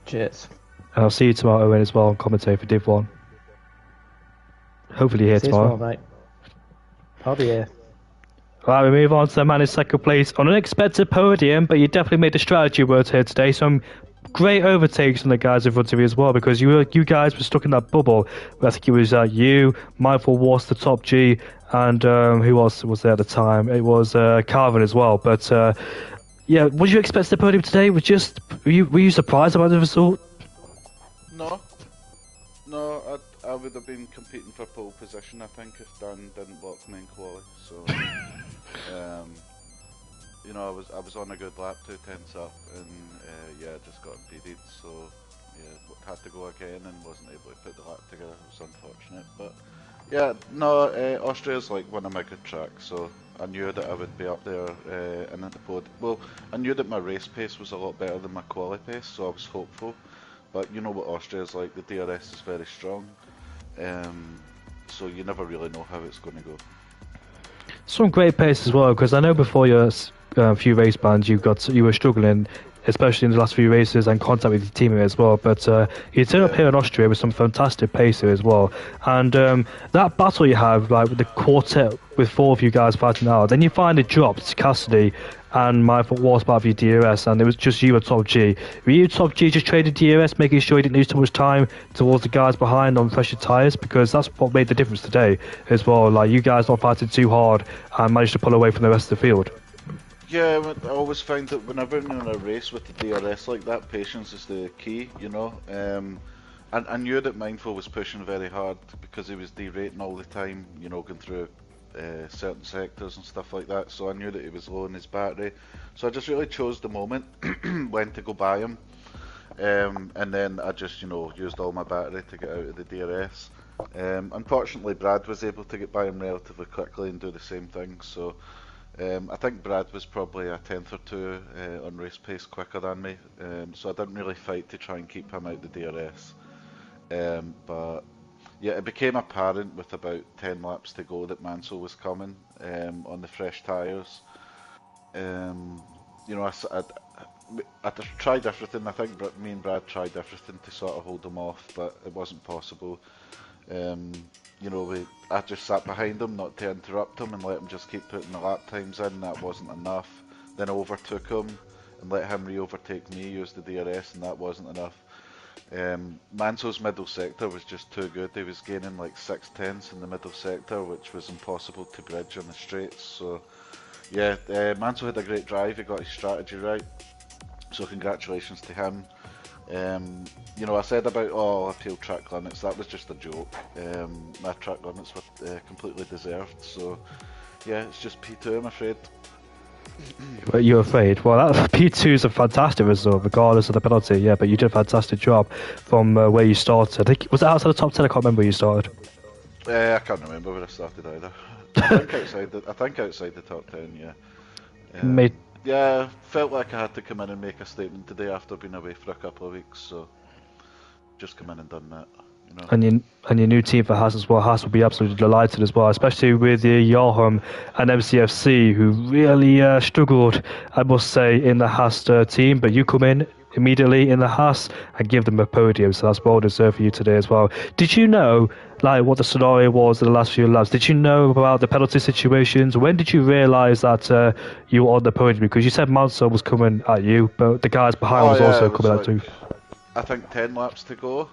Cheers. And I'll see you tomorrow, Owen, as well, and commentate for Div 1. Hopefully you're here tomorrow. Mate. I'll be here. Right, we move on to the man in second place on an unexpected podium, but you definitely made the strategy work here today. Some great overtakes from the guys in front of you as well, because you guys were stuck in that bubble. I think it was you, Mindful Wasp, the top G, and who else was there at the time? It was Carvin as well. But yeah, what did you expect the podium today? Were you surprised about the result? No, I would have been competing for pole position, I think, if Dan didn't block me in quali. So, you know, I was on a good lap, 2 tenths up, and yeah, just got impeded. So, yeah, had to go again and wasn't able to put the lap together. It was unfortunate, but yeah, no, Austria's like one of my good tracks, so I knew that I would be up there and at the pod. Well, I knew that my race pace was a lot better than my quali pace, so I was hopeful. But you know what Austria's like, the DRS is very strong, so you never really know how it's going to go. Some great pace as well, because I know before your few race bans you were struggling especially in the last few races, and contact with your teammate as well. But you turn up here in Austria with some fantastic pace here as well. And that battle you have, like with the quartet with 4 of you guys fighting out, then you finally dropped Cassidy and my was part of your DRS, and it was just you and Top G. Were you Top G just trading DRS, making sure you didn't lose too much time towards the guys behind on fresher tyres? Because that's what made the difference today as well. Like, you guys not fighting too hard and managed to pull away from the rest of the field. Yeah, I always find that whenever I'm in a race with the DRS like that, patience is the key, you know. And I knew that Mindful was pushing very hard because he was derating all the time, you know, going through certain sectors and stuff like that. So I knew that he was low in his battery. So I just really chose the moment when to go by him. And then I just, you know, used all my battery to get out of the DRS. Unfortunately, Brad was able to get by him relatively quickly and do the same thing. So I think Brad was probably a tenth or two on race pace quicker than me. So I didn't really fight to try and keep him out the DRS. But yeah, it became apparent with about 10 laps to go that Mansell was coming on the fresh tyres. You know, I tried everything. I think me and Brad tried everything to sort of hold him off, but it wasn't possible. You know, I just sat behind him, not to interrupt him, and let him just keep putting the lap times in. That wasn't enough. Then I overtook him and let him re-overtake me, use the DRS, and that wasn't enough. Mansell's middle sector was just too good. He was gaining like 6/10 in the middle sector, which was impossible to bridge on the straights. So yeah, Mansell had a great drive. He got his strategy right. So congratulations to him. You know, I said about, oh, appeal track limits, that was just a joke. My track limits were completely deserved, so yeah, it's just P2, I'm afraid. But you're afraid? Well, that P2 is a fantastic result, regardless of the penalty, yeah, but you did a fantastic job from where you started. I think, was it outside the top 10? I can't remember where you started. I can't remember where I started either. I think outside the top 10, yeah. Yeah, felt like I had to come in and make a statement today after being away for a couple of weeks, so just come in and done that. You know. And your new team for Haas as well. Haas will be absolutely delighted as well, especially with Joachim and MCFC, who really struggled, I must say, in the Haas team. But you come in immediately in the Haas and give them a podium, so that's well deserved for you today as well. Did you know, like, what the scenario was in the last few laps? Did you know about the penalty situations? When did you realise that you were on the podium? Because you said Mansell was coming at you, but the guys behind was also coming at you. I think 10 laps to go.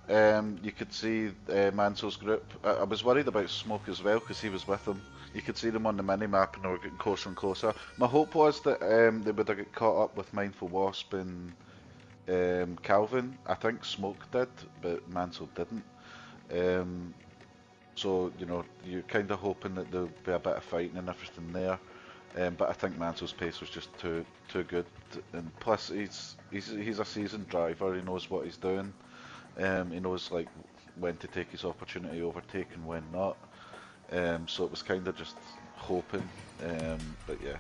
You could see Mansell's group. I was worried about Smoke as well because he was with them. You could see them on the mini-map and they were getting closer and closer. My hope was that they would have got caught up with Mindful Wasp and Calvin. I think Smoke did, but Mansell didn't. So, you know, you're kind of hoping that there'll be a bit of fighting and everything there. But I think Mansell's pace was just too good. And plus, he's a seasoned driver. He knows what he's doing. He knows like when to take his opportunity overtake and when not. So it was kind of just hoping. But yeah,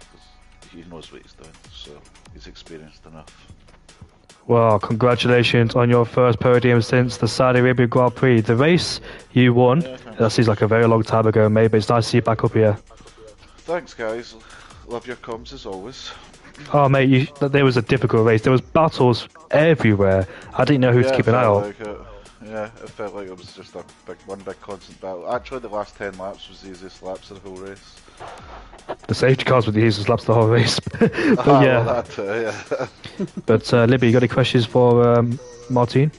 he knows what he's doing, so he's experienced enough. Well, congratulations on your first podium since the Saudi Arabia Grand Prix. The race you won, that seems like a very long time ago, mate, but it's nice to see you back up here. Thanks, guys. Love your comms as always. Oh, mate, there was a difficult race. There was battles everywhere. I didn't know who to keep an eye on. Yeah, it felt like it was just one big constant battle. Actually, the last 10 laps was the easiest laps of the whole race. The safety cars were the easiest laps of the whole race. But yeah. Well, yeah. But Libby, you got any questions for Martin?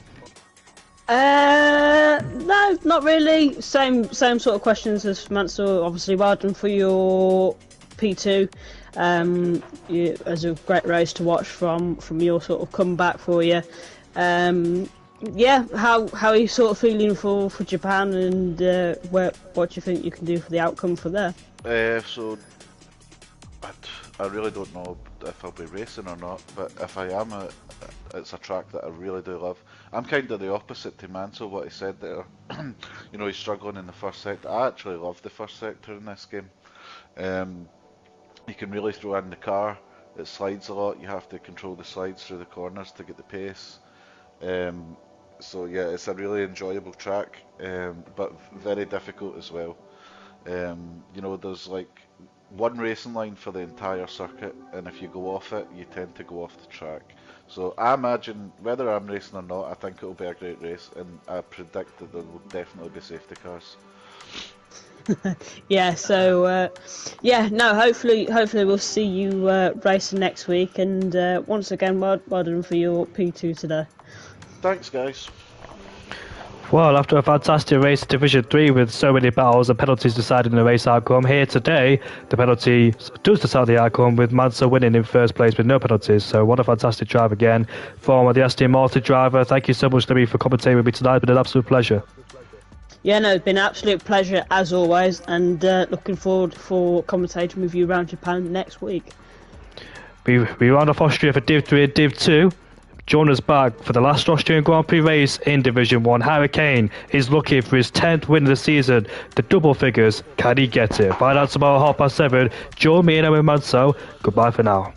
No, not really. Same sort of questions as Mansell. Obviously, well done for your P2. It was a great race to watch from your sort of comeback for you. Yeah, how are you sort of feeling for Japan, and what do you think you can do for the outcome for there? So I really don't know if I'll be racing or not, but if I am, it's a track that I really do love. I'm kind of the opposite to Mansell, what he said there. You know, he's struggling in the first sector. I actually love the first sector in this game. You can really throw in the car. It slides a lot. You have to control the slides through the corners to get the pace. So yeah, it's a really enjoyable track, but very difficult as well. You know, there's like one racing line for the entire circuit, and if you go off it, you tend to go off the track. So I imagine, whether I'm racing or not, I think it'll be a great race, and I predict that there will definitely be safety cars. Yeah, so hopefully we'll see you racing next week, and once again, well done for your P2 today. Thanks, guys. Well, after a fantastic race in Division 3 with so many battles and penalties deciding the race outcome, here today, the penalty does decide the outcome with Mansell winning in first place with no penalties. So what a fantastic drive again from the Aston Martin driver. Thank you so much, Louis, for commentating with me tonight. It's been an absolute pleasure. Yeah, no, it's been an absolute pleasure as always, and looking forward for commentating with you around Japan next week. We round off Austria for Div 3 and Div 2. Join us back for the last Austrian Grand Prix race in Division 1. Harry Kane is looking for his 10th win of the season. The double figures, can he get it? Find out tomorrow at 7:30. Join me and Owen Mansell. Goodbye for now.